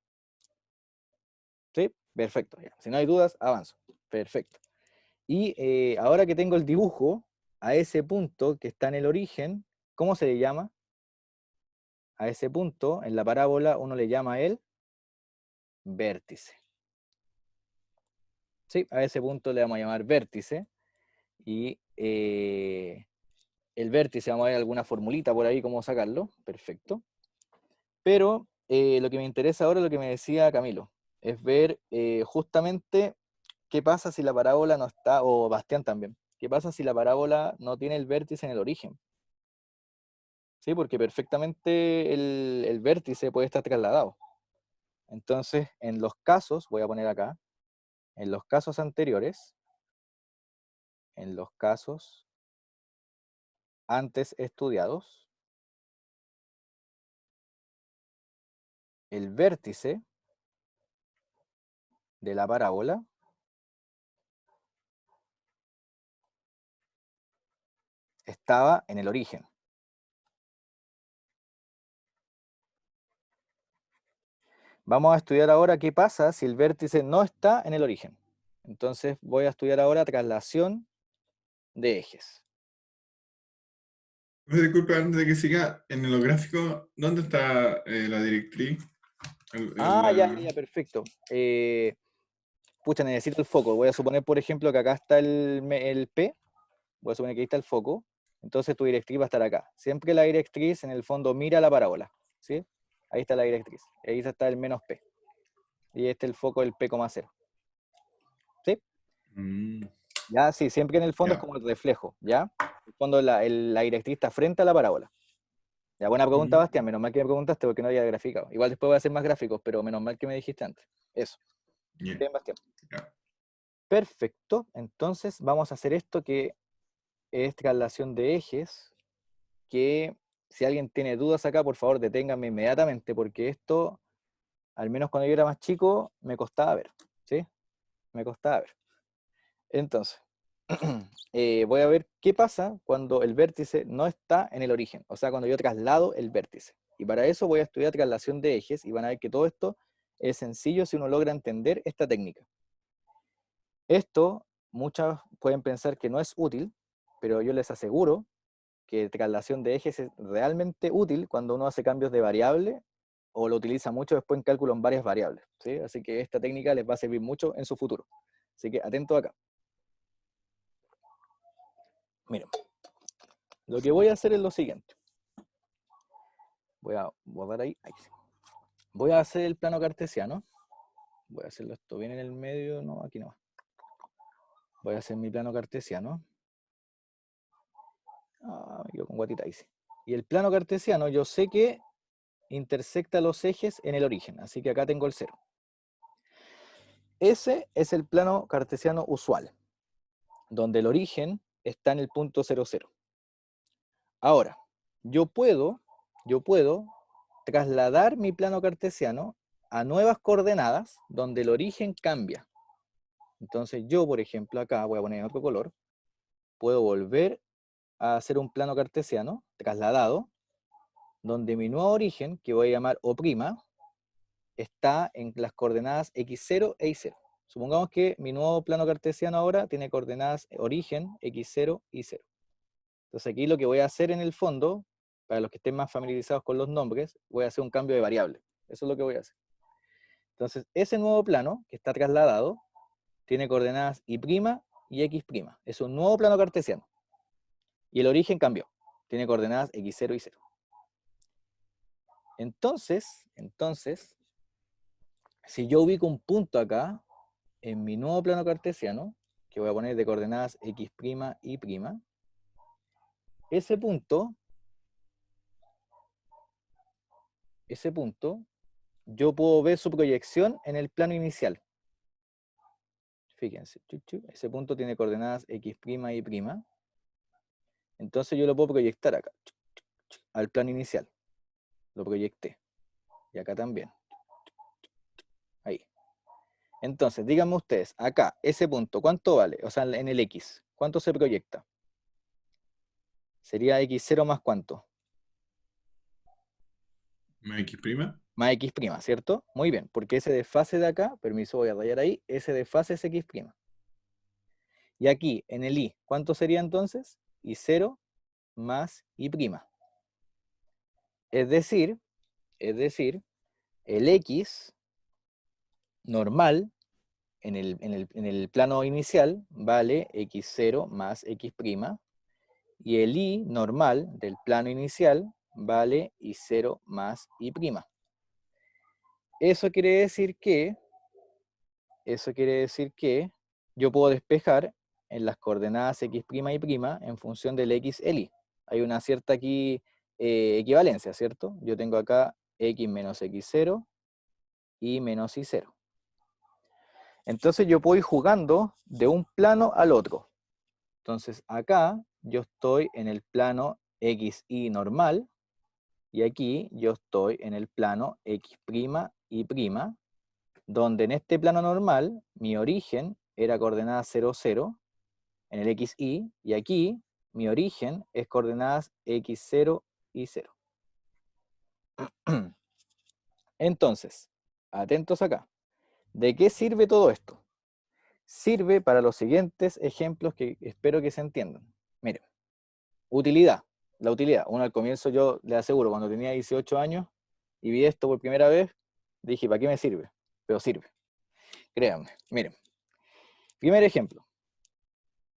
¿Sí? Perfecto. Ya. Si no hay dudas, avanzo. Perfecto. Y ahora que tengo el dibujo, a ese punto que está en el origen, ¿cómo se le llama? A ese punto, en la parábola, uno le llama el vértice. Sí, a ese punto le vamos a llamar vértice. Y el vértice, vamos a ver alguna formulita por ahí, cómo sacarlo. Perfecto. Pero lo que me interesa ahora, lo que me decía Camilo, es ver justamente qué pasa si la parábola no está, o Bastián también, qué pasa si la parábola no tiene el vértice en el origen. ¿Sí? Porque perfectamente el vértice puede estar trasladado. Entonces, en los casos, voy a poner acá, en los casos anteriores, en los casos antes estudiados, el vértice de la parábola estaba en el origen. Vamos a estudiar ahora qué pasa si el vértice no está en el origen. Entonces voy a estudiar ahora traslación de ejes. Disculpa, antes de que siga, en los gráficos, ¿dónde está la directriz? Ah, ya, perfecto. Pucha, necesito el foco. Voy a suponer, por ejemplo, que acá está el P. Voy a suponer que ahí está el foco. Entonces tu directriz va a estar acá. Siempre la directriz, en el fondo, mira la parábola. ¿Sí? Ahí está la directriz. Ahí está el menos P. Y este es el foco del P,0. ¿Sí? Ya, sí, siempre en el fondo es Ya. como el reflejo, ¿ya? En el fondo la directriz está frente a la parábola. Ya, buena pregunta, Bastián, menos mal que me preguntaste porque no había graficado. Igual después voy a hacer más gráficos, pero menos mal que me dijiste antes. Eso. Yeah. Bien, Bastián. Ya. Perfecto, entonces vamos a hacer esto que es traslación de ejes, que si alguien tiene dudas acá, por favor deténganme inmediatamente, porque esto, al menos cuando yo era más chico, me costaba ver, ¿sí? Me costaba ver. Entonces, voy a ver qué pasa cuando el vértice no está en el origen, o sea, cuando yo traslado el vértice. Y para eso voy a estudiar traslación de ejes, y van a ver que todo esto es sencillo si uno logra entender esta técnica. Esto, muchas pueden pensar que no es útil, pero yo les aseguro que traslación de ejes es realmente útil cuando uno hace cambios de variable o lo utiliza mucho después en cálculo en varias variables, ¿sí? Así que esta técnica les va a servir mucho en su futuro. Así que atento acá. Miren, lo que voy a hacer es lo siguiente. Voy a borrar ahí. Sí. Voy a hacer el plano cartesiano. Voy a hacerlo esto bien en el medio, no, aquí no. Voy a hacer mi plano cartesiano. Me quedo con guatita ahí, sí. Y el plano cartesiano yo sé que intersecta los ejes en el origen, así que acá tengo el 0. Ese es el plano cartesiano usual, donde el origen está en el punto 0, 0. Ahora, yo puedo trasladar mi plano cartesiano a nuevas coordenadas donde el origen cambia. Entonces yo, por ejemplo, acá voy a poner otro color, puedo volver a hacer un plano cartesiano trasladado, donde mi nuevo origen, que voy a llamar O', está en las coordenadas x0 e y0. Supongamos que mi nuevo plano cartesiano ahora tiene coordenadas origen x0 y 0. Entonces aquí lo que voy a hacer en el fondo, para los que estén más familiarizados con los nombres, voy a hacer un cambio de variable. Eso es lo que voy a hacer. Entonces, ese nuevo plano que está trasladado tiene coordenadas y' y x'. Es un nuevo plano cartesiano. Y el origen cambió. Tiene coordenadas x0 y 0. Entonces, si yo ubico un punto acá, en mi nuevo plano cartesiano, que voy a poner de coordenadas x' y', ese punto, yo puedo ver su proyección en el plano inicial. Fíjense, ese punto tiene coordenadas x' y y'. Entonces yo lo puedo proyectar acá, al plano inicial. Lo proyecté. Y acá también. Ahí. Entonces, díganme ustedes, acá, ese punto, ¿cuánto vale? O sea, en el x, ¿cuánto se proyecta? Sería x0 más ¿cuánto? ¿Más x'? Más x', ¿cierto? Muy bien, porque ese desfase de acá, permiso, voy a rayar ahí, ese desfase es x'. Y aquí, en el y, ¿cuánto sería entonces? y0 más y'. Es decir, el x normal en el plano inicial vale x0 más x', y el y normal del plano inicial vale y0 más y'. Eso quiere decir que yo puedo despejar en las coordenadas x' y' en función del x, el y. Hay una cierta aquí equivalencia, ¿cierto? Yo tengo acá x menos x0 y menos y0. Entonces yo puedo ir jugando de un plano al otro. Entonces acá yo estoy en el plano xy normal y aquí yo estoy en el plano x' y', donde en este plano normal mi origen era coordenada 0, 0 en el xy, y aquí mi origen es coordenadas x0 y 0. Entonces, atentos acá. ¿De qué sirve todo esto? Sirve para los siguientes ejemplos que espero que se entiendan. Miren, utilidad. La utilidad. Uno al comienzo, yo le aseguro, cuando tenía 18 años y vi esto por primera vez, dije, ¿para qué me sirve? Pero sirve. Créanme. Miren. Primer ejemplo.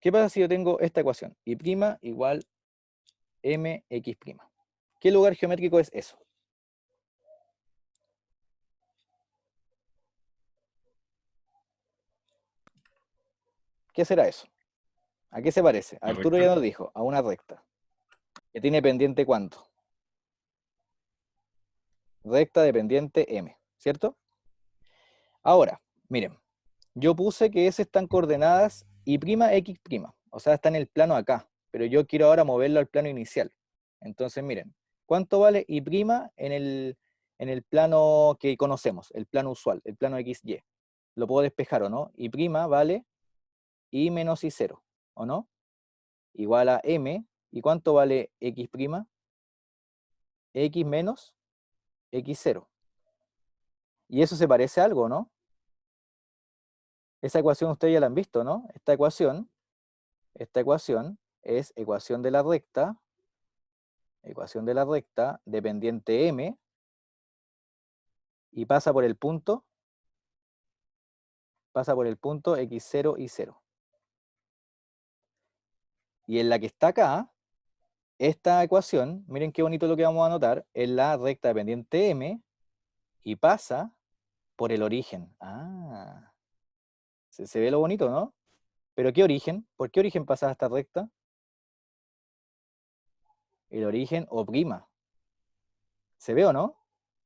¿Qué pasa si yo tengo esta ecuación? Y' igual mx'. ¿Qué lugar geométrico es eso? ¿Qué será eso? ¿A qué se parece? ¿Una Arturo recta? ya nos dijo, a una recta. ¿Que tiene pendiente cuánto? Recta de pendiente m, ¿cierto? Ahora, miren, yo puse que S están coordenadas y' x', o sea, está en el plano acá, pero yo quiero ahora moverlo al plano inicial. Entonces, miren, ¿cuánto vale y' en el plano que conocemos, el plano usual, el plano XY? ¿Lo puedo despejar o no? Y' vale y menos y0, ¿o no? Igual a m, ¿y cuánto vale x'? X menos x0. Y eso se parece a algo, ¿no? Esa ecuación ustedes ya la han visto, ¿no? Esta ecuación es ecuación de la recta de pendiente m, y pasa por el punto x0 y 0. Y en la que está acá, esta ecuación, miren qué bonito lo que vamos a anotar, es la recta de pendiente m y pasa por el origen. Ah, se ve lo bonito, ¿no? ¿Pero qué origen? ¿Por qué origen pasa esta recta? El origen o'. ¿Se ve o no?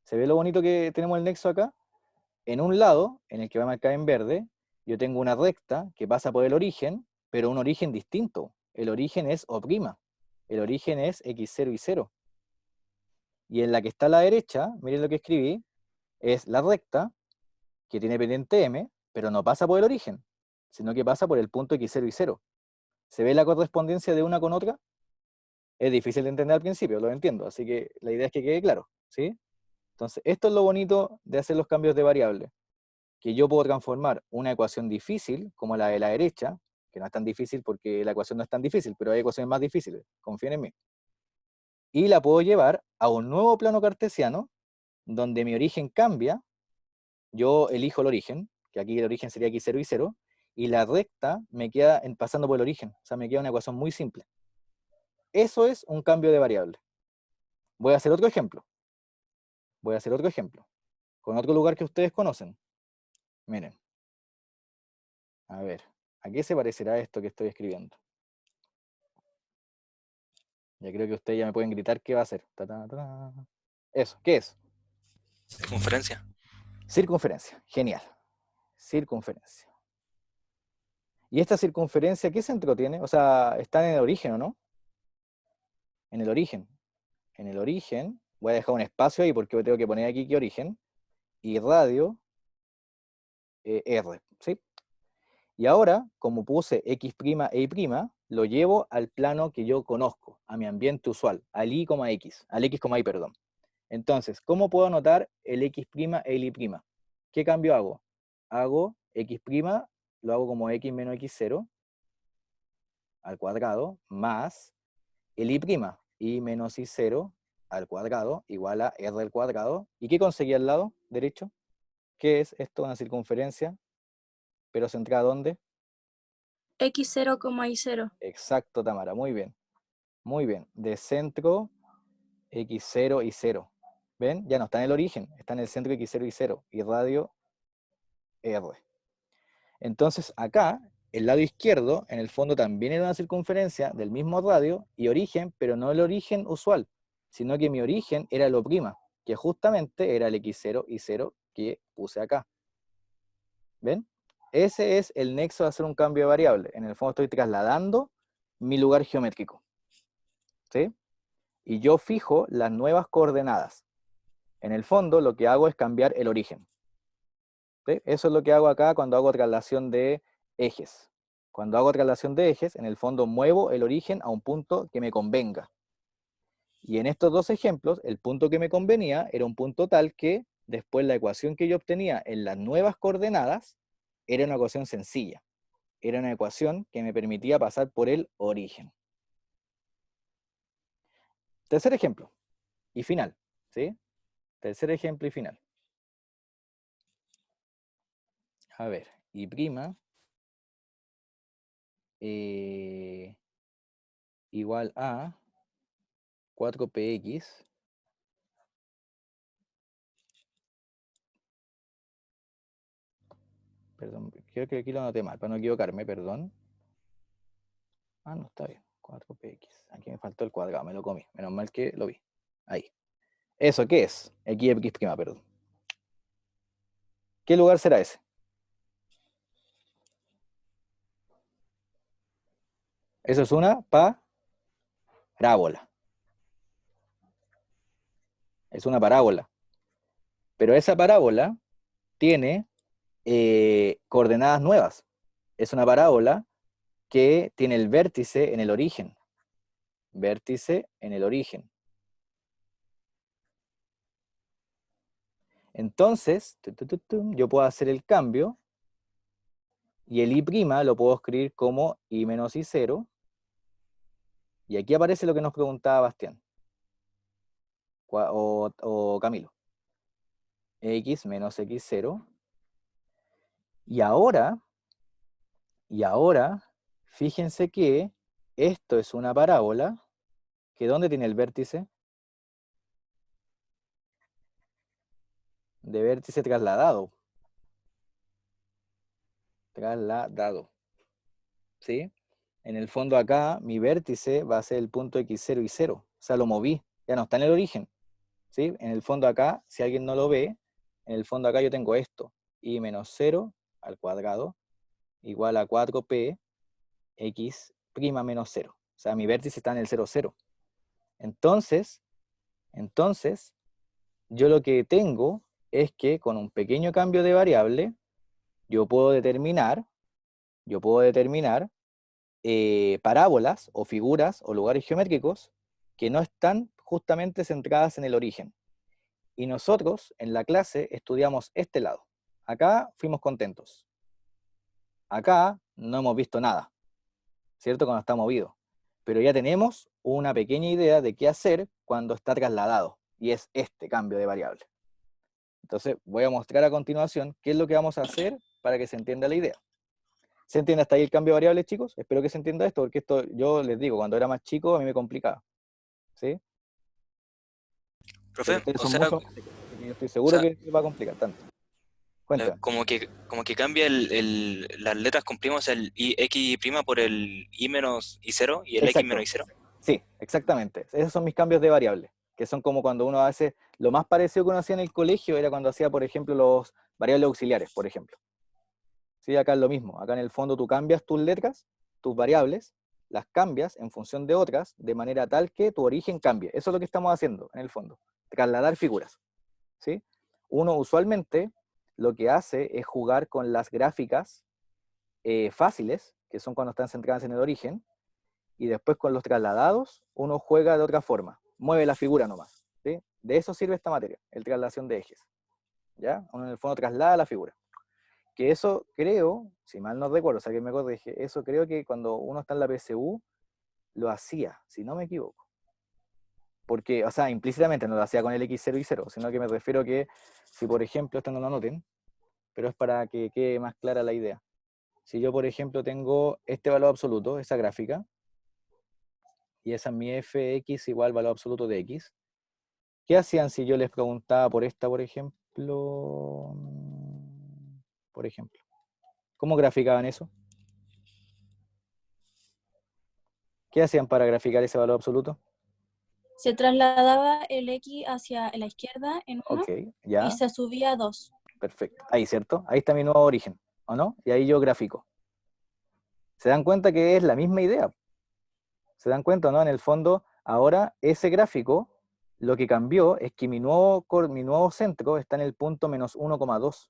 ¿Se ve lo bonito que tenemos el nexo acá? En un lado, en el que va a marcar en verde, yo tengo una recta que pasa por el origen, pero un origen distinto. El origen es O'. El origen es x0 y 0. Y en la que está a la derecha, miren lo que escribí, es la recta que tiene pendiente m, pero no pasa por el origen, sino que pasa por el punto x0 y 0. ¿Se ve la correspondencia de una con otra? Es difícil de entender al principio, lo entiendo, así que la idea es que quede claro, ¿sí? Entonces, esto es lo bonito de hacer los cambios de variable, que yo puedo transformar una ecuación difícil, como la de la derecha, que no es tan difícil porque la ecuación no es tan difícil, pero hay ecuaciones más difíciles, confíen en mí, y la puedo llevar a un nuevo plano cartesiano, donde mi origen cambia, yo elijo el origen, que aquí el origen sería x0 y 0, y la recta me queda pasando por el origen, o sea, me queda una ecuación muy simple. Eso es un cambio de variable. Voy a hacer otro ejemplo. Con otro lugar que ustedes conocen. Miren. A ver, ¿a qué se parecerá esto que estoy escribiendo? Ya creo que ustedes ya me pueden gritar qué va a ser. Ta, ta, ta. Eso, ¿qué es? Circunferencia. Circunferencia, genial. Circunferencia. ¿Y esta circunferencia qué centro tiene? O sea, está en el origen, ¿o no? En el origen. En el origen, voy a dejar un espacio ahí porque tengo que poner aquí qué origen. Y radio, R, ¿sí? Y ahora, como puse x' e y', lo llevo al plano que yo conozco, a mi ambiente usual, al y, x, al x, y, perdón. Entonces, ¿cómo puedo anotar el x' e el y'? ¿Qué cambio hago? Hago x', lo hago como x menos x0 al cuadrado, más el y menos y0 al cuadrado, igual a r al cuadrado. ¿Y qué conseguí al lado derecho? ¿Qué es esto? Una circunferencia, pero centrada ¿dónde? X0, y0. Exacto, Tamara, muy bien. Muy bien, de centro x0 y 0. ¿Ven? Ya no está en el origen, está en el centro x0 y 0, y radio r. Entonces acá, el lado izquierdo, en el fondo también era una circunferencia del mismo radio y origen, pero no el origen usual, sino que mi origen era lo prima, que justamente era el x0 y 0 que puse acá. ¿Ven? Ese es el nexo de hacer un cambio de variable. En el fondo estoy trasladando mi lugar geométrico. ¿Sí? Y yo fijo las nuevas coordenadas. En el fondo lo que hago es cambiar el origen. ¿Sí? Eso es lo que hago acá cuando hago traslación de ejes. Cuando hago traslación de ejes, en el fondo muevo el origen a un punto que me convenga. Y en estos dos ejemplos, el punto que me convenía era un punto tal que después la ecuación que yo obtenía en las nuevas coordenadas era una ecuación sencilla. Era una ecuación que me permitía pasar por el origen. Tercer ejemplo y final. ¿Sí? Tercer ejemplo y final. A ver, y prima igual a 4px perdón, creo que aquí lo anoté mal, para no equivocarme, perdón. Ah, no, está bien, 4px. Aquí me faltó el cuadrado, me lo comí. Menos mal que lo vi. Ahí. ¿Eso qué es? X, perdón. ¿Qué lugar será ese? Eso es una parábola. Es una parábola. Pero esa parábola tiene coordenadas nuevas. Es una parábola que tiene el vértice en el origen. Vértice en el origen. Entonces, yo puedo hacer el cambio y el y' lo puedo escribir como y menos y0. Y aquí aparece lo que nos preguntaba Bastián. O Camilo. X menos x0. Y ahora, fíjense que esto es una parábola que ¿dónde tiene el vértice? De vértice trasladado. Trasladado. ¿Sí? En el fondo acá, mi vértice va a ser el punto x0 y 0. O sea, lo moví. Ya no está en el origen. ¿Sí? En el fondo acá, si alguien no lo ve, en el fondo acá yo tengo esto. Y menos 0 al cuadrado igual a 4p x' menos 0. O sea, mi vértice está en el 0, 0. Entonces, yo lo que tengo es que con un pequeño cambio de variable, yo puedo determinar parábolas o figuras o lugares geométricos que no están justamente centradas en el origen. Y nosotros en la clase estudiamos este lado. Acá fuimos contentos. Acá no hemos visto nada, ¿cierto? Cuando está movido. Pero ya tenemos una pequeña idea de qué hacer cuando está trasladado. Y es este cambio de variable. Entonces voy a mostrar a continuación qué es lo que vamos a hacer para que se entienda la idea. ¿Se entiende hasta ahí el cambio de variables, chicos? Espero que se entienda esto, porque esto, yo les digo, cuando era más chico a mí me complicaba. ¿Sí? Pero Profe, ustedes o son sea, mucho más chicos, así que yo estoy o seguro sea, que les va a complicar tanto. Cuéntame. como que cambia las letras cumplimos el X' por el I menos I0 y el X menos Exacto. I0. Sí, exactamente. Esos son mis cambios de variable, que son como cuando uno hace, lo más parecido que uno hacía en el colegio era cuando hacía, por ejemplo, los variables auxiliares, por ejemplo. Sí, acá es lo mismo. Acá en el fondo tú cambias tus letras, tus variables, las cambias en función de otras, de manera tal que tu origen cambie. Eso es lo que estamos haciendo, en el fondo. Trasladar figuras. ¿Sí? Uno usualmente lo que hace es jugar con las gráficas fáciles, que son cuando están centradas en el origen, y después con los trasladados uno juega de otra forma, mueve la figura nomás. ¿Sí? De eso sirve esta materia, el traslación de ejes. ¿Ya? Uno en el fondo traslada la figura. Que eso creo, si mal no recuerdo, o sea que me corrige, eso creo que cuando uno está en la PSU lo hacía, si no me equivoco. Porque, o sea, implícitamente no lo hacía con el X0 y 0, sino que me refiero que si por ejemplo, esto no lo anoten, pero es para que quede más clara la idea. Si yo, por ejemplo, tengo este valor absoluto, esa gráfica, y esa es mi fx igual valor absoluto de x, ¿qué hacían si yo les preguntaba por esta, por ejemplo? Por ejemplo, ¿cómo graficaban eso? ¿Qué hacían para graficar ese valor absoluto? Se trasladaba el X hacia la izquierda en 1 Ok, y ya, se subía a 2. perfecto. Ahí, ¿cierto? Ahí está mi nuevo origen, ¿o no? Y ahí yo grafico. ¿Se dan cuenta que es la misma idea? ¿Se dan cuenta, no? En el fondo, ahora ese gráfico, lo que cambió es que mi nuevo centro está en el punto menos 1,2.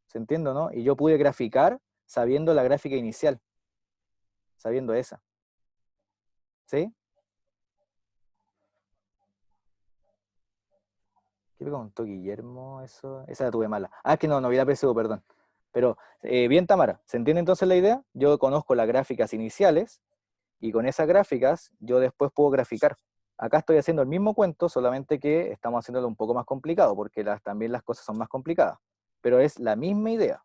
¿Se entiende, no? Y yo pude graficar sabiendo la gráfica inicial, sabiendo esa. ¿Sí? ¿Qué preguntó Guillermo? Eso, esa la tuve mala. Ah, es que no vi la PSU, perdón. Pero, bien, Tamara, ¿se entiende entonces la idea? Yo conozco las gráficas iniciales y con esas gráficas yo después puedo graficar. Acá estoy haciendo el mismo cuento, solamente que estamos haciéndolo un poco más complicado, porque también las cosas son más complicadas. Pero es la misma idea.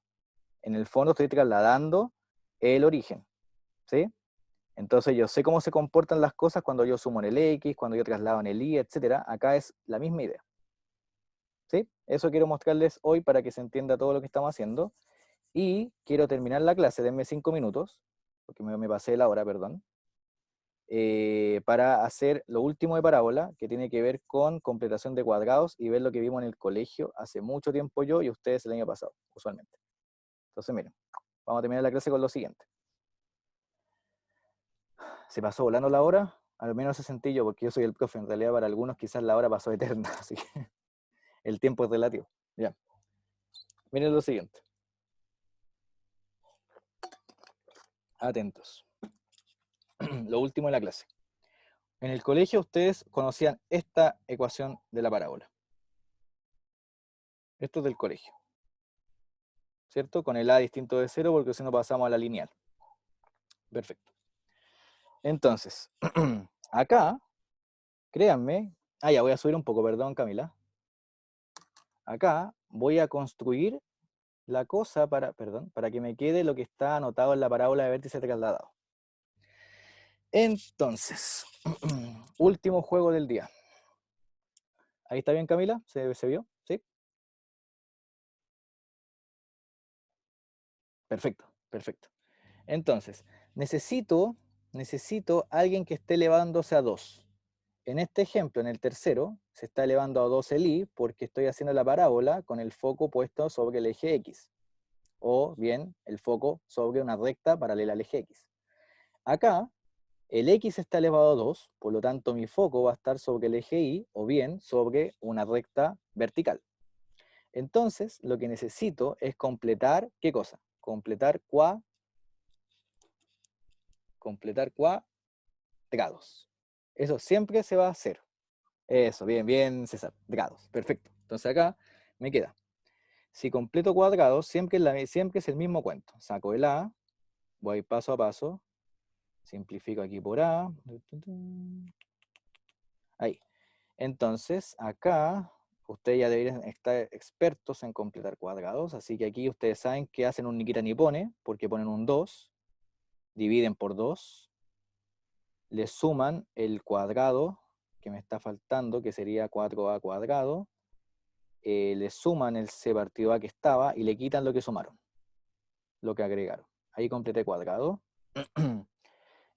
En el fondo estoy trasladando el origen. ¿Sí? Entonces yo sé cómo se comportan las cosas cuando yo sumo en el X, cuando yo traslado en el Y, etc. Acá es la misma idea. ¿Sí? Eso quiero mostrarles hoy para que se entienda todo lo que estamos haciendo. Y quiero terminar la clase, denme 5 minutos, porque me pasé la hora, perdón, para hacer lo último de parábola, que tiene que ver con completación de cuadrados y ver lo que vimos en el colegio hace mucho tiempo yo y ustedes el año pasado, usualmente. Entonces, miren, vamos a terminar la clase con lo siguiente. Se pasó volando la hora, al menos ese sentí yo, porque yo soy el profe, en realidad para algunos quizás la hora pasó eterna, así que el tiempo es relativo. Ya. Miren lo siguiente. Atentos. Lo último de la clase. En el colegio ustedes conocían esta ecuación de la parábola. Esto es del colegio. ¿Cierto? Con el a distinto de 0 porque si no pasamos a la lineal. Perfecto. Entonces, acá, créanme, ya voy a subir un poco, perdón Camila. Acá voy a construir la cosa para que me quede lo que está anotado en la parábola de vértice trasladado. Entonces, último juego del día. ¿Ahí está bien, Camila? ¿Se vio? ¿Sí? Perfecto, perfecto. Entonces, necesito alguien que esté elevándose a 2. En este ejemplo, en el tercero, se está elevando a 2 el i porque estoy haciendo la parábola con el foco puesto sobre el eje X. O bien, el foco sobre una recta paralela al eje X. Acá, el X está elevado a 2, por lo tanto mi foco va a estar sobre el eje Y o bien sobre una recta vertical. Entonces, lo que necesito es completar, ¿qué cosa? Completar cuadrados. Eso siempre se va a hacer. Eso, bien, bien, César. Grados, perfecto. Entonces acá me queda. Si completo cuadrados, siempre es el mismo cuento. Saco el A, voy paso a paso, simplifico aquí por A. Ahí. Entonces, acá ustedes ya deberían estar expertos en completar cuadrados, así que aquí ustedes saben que hacen un ni quita ni pone, porque ponen un 2, dividen por 2, le suman el cuadrado que me está faltando, que sería 4a cuadrado, le suman el c partido a que estaba y le quitan lo que sumaron, lo que agregaron. Ahí completé cuadrado.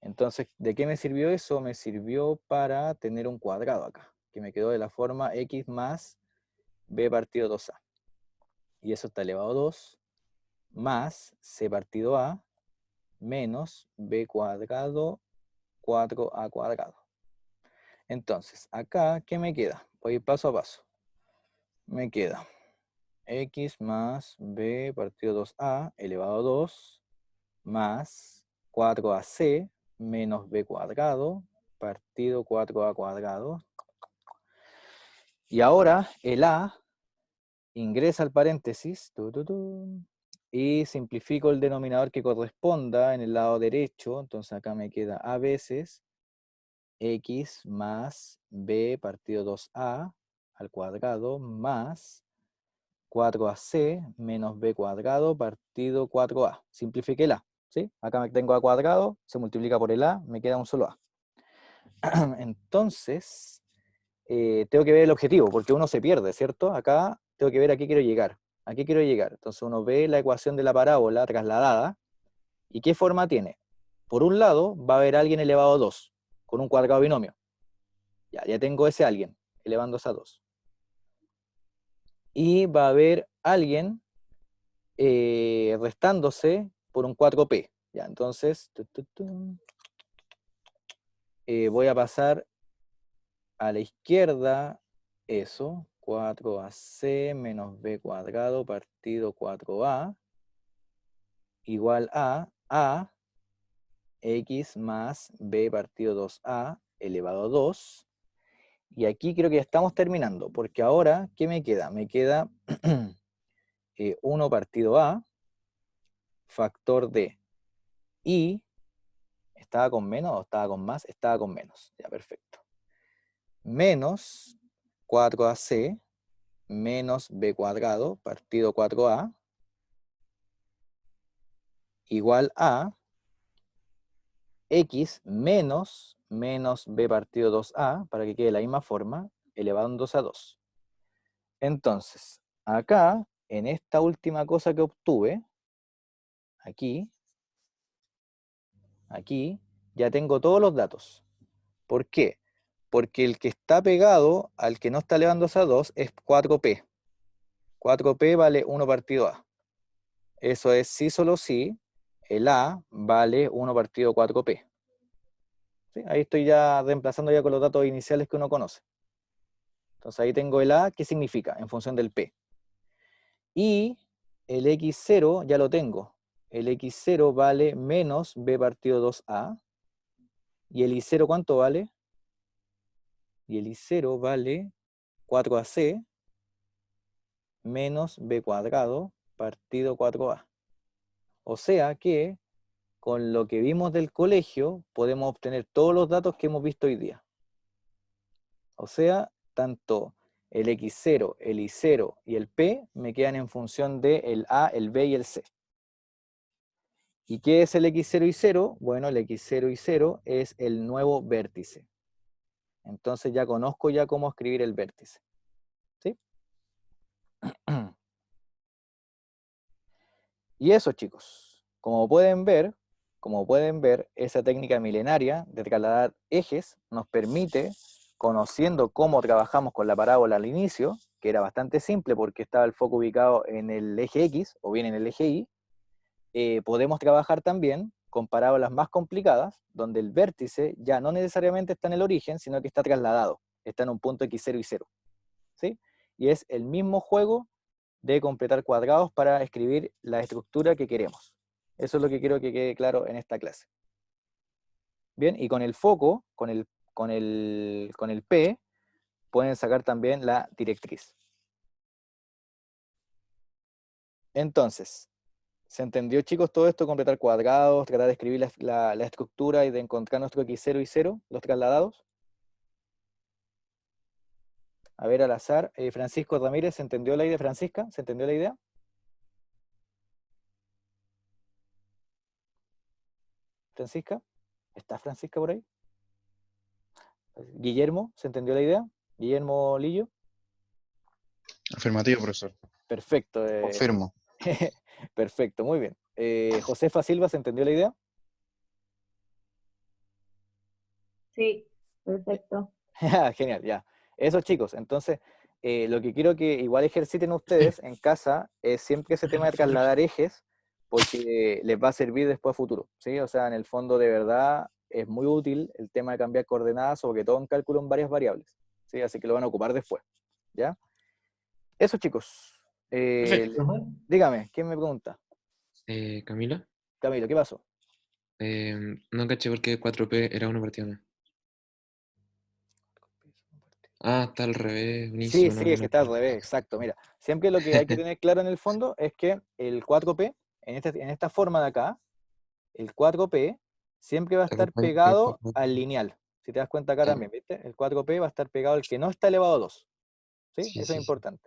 Entonces, ¿de qué me sirvió eso? Me sirvió para tener un cuadrado acá, que me quedó de la forma x más b partido 2a. Y eso está elevado a 2 más c partido a menos b cuadrado 4a cuadrado. Entonces, acá, ¿qué me queda? Voy a ir paso a paso. Me queda x más b partido 2a elevado a 2 más 4ac menos b cuadrado partido 4a cuadrado. Y ahora el a ingresa al paréntesis y simplifico el denominador que corresponda en el lado derecho. Entonces acá me queda a veces x más b partido 2a al cuadrado más 4ac menos b cuadrado partido 4a. Simplifiqué el a, ¿sí? Acá me tengo a cuadrado, se multiplica por el a, me queda un solo a. Entonces, tengo que ver el objetivo, porque uno se pierde, ¿cierto? Acá tengo que ver a qué quiero llegar. ¿A qué quiero llegar? Entonces uno ve la ecuación de la parábola trasladada, ¿y qué forma tiene? Por un lado, va a haber alguien elevado a 2, con un cuadrado binomio. Ya tengo ese alguien, elevándose a 2. Y va a haber alguien restándose por un 4p. Ya, entonces, voy a pasar a la izquierda eso, 4ac menos b cuadrado partido 4a igual a x más b partido 2a elevado a 2. Y aquí creo que ya estamos terminando, porque ahora, ¿qué me queda? Me queda 1 partido a, factor de y, ¿estaba con menos o estaba con más? Estaba con menos, ya perfecto. Menos 4ac menos b cuadrado partido 4a igual a x menos b partido 2a, para que quede de la misma forma, elevado en 2 a 2. Entonces, acá, en esta última cosa que obtuve, aquí, ya tengo todos los datos. ¿Por qué? Porque el que está pegado al que no está elevando a 2 es 4p. 4p vale 1 partido a. Eso es sí solo sí, el a vale 1 partido 4p. ¿Sí? Ahí estoy ya reemplazando ya con los datos iniciales que uno conoce. Entonces ahí tengo el a, ¿qué significa? En función del p. Y el x0 ya lo tengo. El x0 vale menos b partido 2a. ¿Y el y0 cuánto vale? Y el y0 vale 4ac menos b cuadrado partido 4a. O sea que con lo que vimos del colegio podemos obtener todos los datos que hemos visto hoy día. O sea, tanto el x0, el y0 y el p me quedan en función de el a, el b y el c. ¿Y qué es el x0 y 0? Bueno, el x0 y 0 es el nuevo vértice. Entonces ya conozco ya cómo escribir el vértice. ¿Sí? Y eso, chicos. Como pueden ver, esa técnica milenaria de trasladar ejes nos permite, conociendo cómo trabajamos con la parábola al inicio, que era bastante simple porque estaba el foco ubicado en el eje X o bien en el eje Y, podemos trabajar también con parábolas más complicadas, donde el vértice ya no necesariamente está en el origen, sino que está trasladado, está en un punto x0 y 0. ¿Sí? Y es el mismo juego de completar cuadrados para escribir la estructura que queremos. Eso es lo que quiero que quede claro en esta clase. Bien, y con el foco, con el P, pueden sacar también la directriz. Entonces, ¿se entendió, chicos, todo esto? Completar cuadrados, tratar de escribir la estructura y de encontrar nuestro x0 y 0, los trasladados. A ver, al azar. Francisco Ramírez, ¿se entendió la idea? Francisca, ¿se entendió la idea? Francisca, ¿está Francisca por ahí? Guillermo, ¿se entendió la idea? Guillermo Lillo. Afirmativo, profesor. Perfecto. Confirmo. Perfecto, muy bien. Josefa Silva, ¿se entendió la idea? Sí, perfecto. Genial, ya. Eso, chicos. Entonces, lo que quiero que igual ejerciten ustedes en casa es siempre ese tema de trasladar ejes, porque les va a servir después a futuro, ¿sí? O sea, en el fondo, de verdad, es muy útil el tema de cambiar coordenadas, sobre todo en cálculo en varias variables, ¿sí? Así que lo van a ocupar después, ¿ya? Eso, chicos. Perfecto. Dígame, ¿quién me pregunta? Camila, Camilo, ¿qué pasó? no caché por qué 4P era una partida más. Ah, está al revés, Sí, buenísimo. sí, es que está al revés, exacto. Mira, siempre lo que hay que tener claro en el fondo es que el 4P, en esta forma de acá, el 4P siempre va a estar pegado al lineal. Si te das cuenta acá Claro. también, ¿viste? El 4P va a estar pegado al que no está elevado a 2. ¿Sí? Sí, Eso es sí, sí. importante.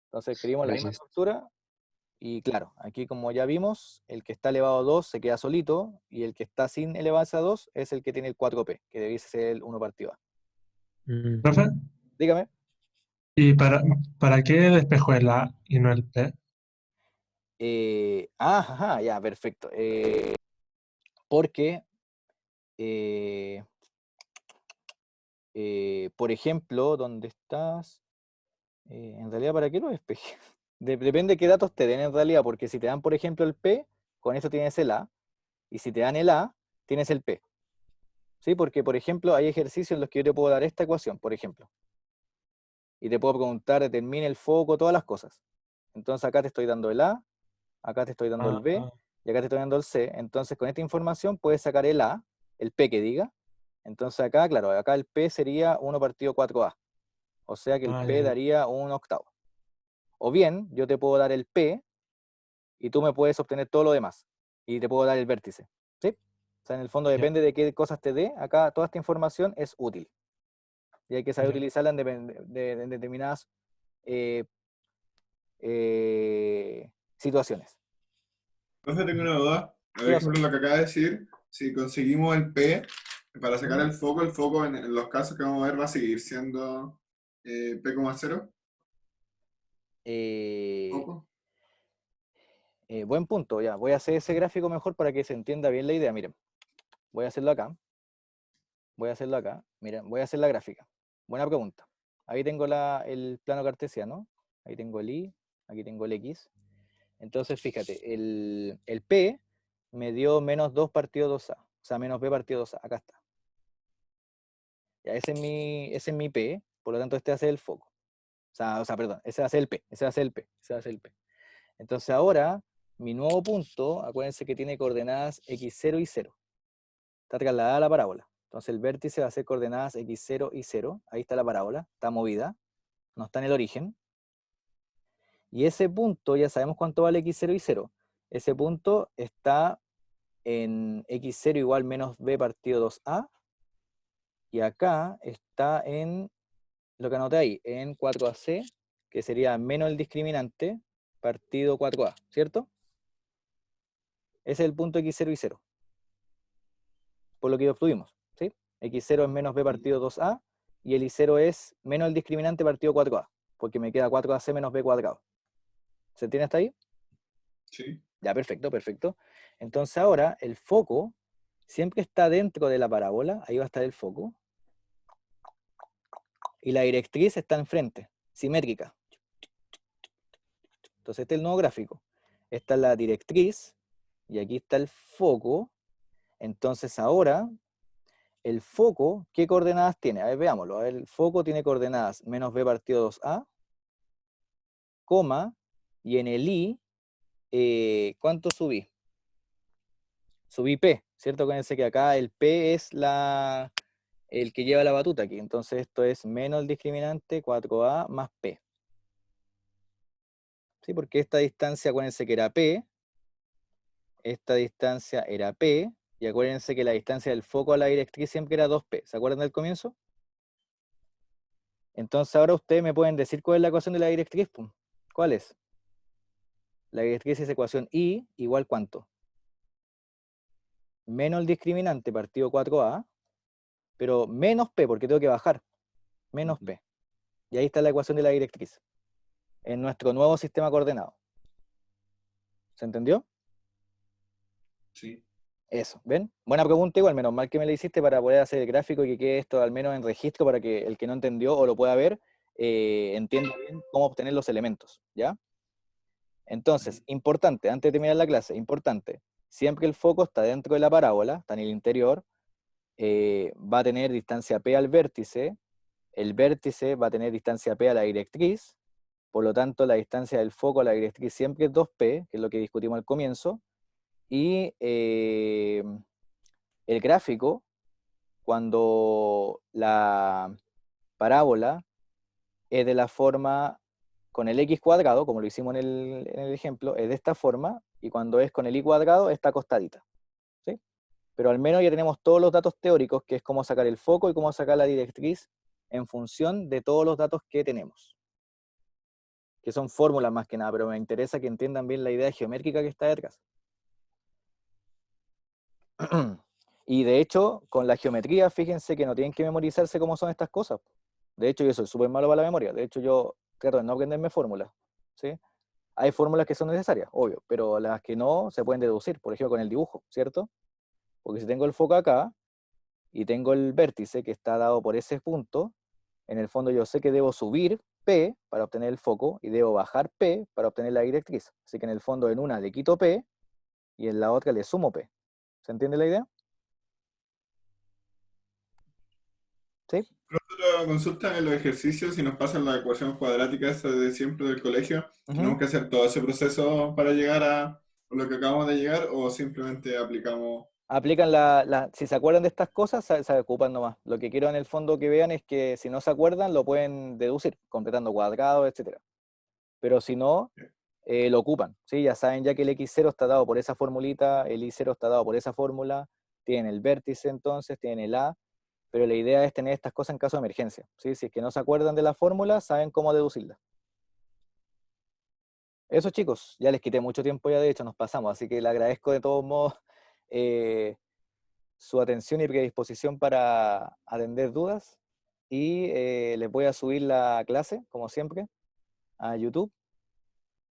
Entonces escribimos la misma Gracias. estructura y claro, aquí como ya vimos, el que está elevado a 2 se queda solito y el que está sin elevarse a 2 es el que tiene el 4P, que debiese ser el 1 partido A. Profe, Dígame. ¿y para qué despejo el A y no el P? Ajá, ya, perfecto. Porque, eh, por ejemplo, ¿dónde estás? En realidad, ¿para qué lo despeje? Depende de qué datos te den en realidad, porque si te dan, por ejemplo, el P, con eso tienes el A, y si te dan el A, tienes el P. ¿Sí? Porque, por ejemplo, hay ejercicios en los que yo te puedo dar esta ecuación, por ejemplo, y te puedo preguntar, determine el foco, todas las cosas. Entonces acá te estoy dando el A, acá te estoy dando el B, y acá te estoy dando el C. Entonces con esta información puedes sacar el A, el P que diga. Entonces acá, claro, acá el P sería 1 partido 4A. O sea que el P Ya. daría un octavo. O bien, yo te puedo dar el P y tú me puedes obtener todo lo demás. Y te puedo dar el vértice. ¿Sí? O sea, en el fondo Ya. depende de qué cosas te dé. Acá toda esta información es útil. Y hay que saber Ya. utilizarla en determinadas situaciones. Entonces tengo una duda. Por ¿Qué pasó? ejemplo, lo que acaba de decir, si conseguimos el P para sacar ¿Mm? el foco en los casos que vamos a ver va a seguir siendo P,0. Eh, Foco. Buen punto, ya. Voy a hacer ese gráfico mejor para que se entienda bien la idea. Miren, voy a hacerlo acá. Voy a hacerlo acá. Miren, voy a hacer la gráfica. Buena pregunta. Ahí tengo el plano cartesiano. Ahí tengo el Y. Aquí tengo el X. Entonces, fíjate, el P me dio menos 2 partido 2A. O sea, menos B partido 2A. Acá está. Ya, ese es mi P. Por lo tanto, este va a ser el foco. O sea, perdón, ese va a ser el P. Ese va a ser el P. Ese va a ser el P. Entonces ahora, mi nuevo punto, acuérdense que tiene coordenadas x0 y 0. Está trasladada a la parábola. Entonces el vértice va a ser coordenadas x0 y 0. Ahí está la parábola, está movida, no está en el origen. Y ese punto, ya sabemos cuánto vale x0 y 0. Ese punto está en x0 igual menos b partido 2a. Y acá está en, lo que anoté ahí, en 4ac, que sería menos el discriminante partido 4a, ¿cierto? Ese es el punto x0 y 0. Por lo que obtuvimos, ¿sí? X0 es menos b partido 2a, y el I0 es menos el discriminante partido 4a, porque me queda 4ac menos b cuadrado. ¿Se entiende hasta ahí? Sí. Ya, perfecto, perfecto. Entonces ahora el foco siempre está dentro de la parábola, ahí va a estar el foco, y la directriz está enfrente, simétrica. Entonces este es el nuevo gráfico. Esta es la directriz, y aquí está el foco. Entonces ahora el foco, ¿qué coordenadas tiene? A ver, veámoslo. A ver, el foco tiene coordenadas menos b partido 2a, coma, y en el I, ¿cuánto subí? Subí P, ¿cierto? Acuérdense que acá el P es el que lleva la batuta aquí. Entonces esto es menos el discriminante 4a más P. ¿Sí? Porque esta distancia, acuérdense que era P, esta distancia era P, y acuérdense que la distancia del foco a la directriz siempre era 2P. ¿Se acuerdan del comienzo? Entonces ahora ustedes me pueden decir cuál es la ecuación de la directriz, pum. ¿Cuál es? La directriz es ecuación I igual ¿cuánto? Menos el discriminante partido 4a, pero menos P, porque tengo que bajar. Menos P. Y ahí está la ecuación de la directriz. En nuestro nuevo sistema coordenado. ¿Se entendió? Sí. Eso, ¿ven? Buena pregunta igual, menos mal que me la hiciste para poder hacer el gráfico y que quede esto al menos en registro para que el que no entendió o lo pueda ver, entienda bien cómo obtener los elementos, ¿ya? Entonces, importante, antes de terminar la clase, importante, siempre el foco está dentro de la parábola, está en el interior, va a tener distancia P al vértice, el vértice va a tener distancia P a la directriz, por lo tanto la distancia del foco a la directriz siempre es 2P, que es lo que discutimos al comienzo, y el gráfico, cuando la parábola es de la forma con el x cuadrado, como lo hicimos en el ejemplo, es de esta forma, y cuando es con el y cuadrado está acostadita. ¿Sí? Pero al menos ya tenemos todos los datos teóricos, que es cómo sacar el foco y cómo sacar la directriz en función de todos los datos que tenemos. Que son fórmulas más que nada, pero me interesa que entiendan bien la idea geométrica que está detrás. Y de hecho, con la geometría, fíjense que no tienen que memorizarse cómo son estas cosas. De hecho, yo soy súper malo para la memoria. De hecho, yo trato de no aprenderme fórmulas. ¿Sí? Hay fórmulas que son necesarias, obvio, pero las que no se pueden deducir, por ejemplo, con el dibujo, ¿cierto? Porque si tengo el foco acá y tengo el vértice que está dado por ese punto, en el fondo yo sé que debo subir P para obtener el foco y debo bajar P para obtener la directriz. Así que en el fondo en una le quito P y en la otra le sumo P. ¿Se entiende la idea? ¿Sí? Otra consulta en los ejercicios, si nos pasan la ecuación cuadrática esa de siempre del colegio, ¿tenemos que hacer todo ese proceso para llegar a lo que acabamos de llegar o simplemente aplicamos? Aplican si se acuerdan de estas cosas, se ocupan nomás. Lo que quiero en el fondo que vean es que si no se acuerdan, lo pueden deducir, completando cuadrados, etc. Pero si no, lo ocupan, ¿sí? Ya saben ya que el x0 está dado por esa formulita, el y0 está dado por esa fórmula, tienen el vértice entonces, tienen el a, pero la idea es tener estas cosas en caso de emergencia, ¿sí? Si es que no se acuerdan de la fórmula, saben cómo deducirla. Eso, chicos, ya les quité mucho tiempo ya, de hecho nos pasamos, así que le agradezco de todos modos su atención y predisposición para atender dudas, y les voy a subir la clase, como siempre, a YouTube,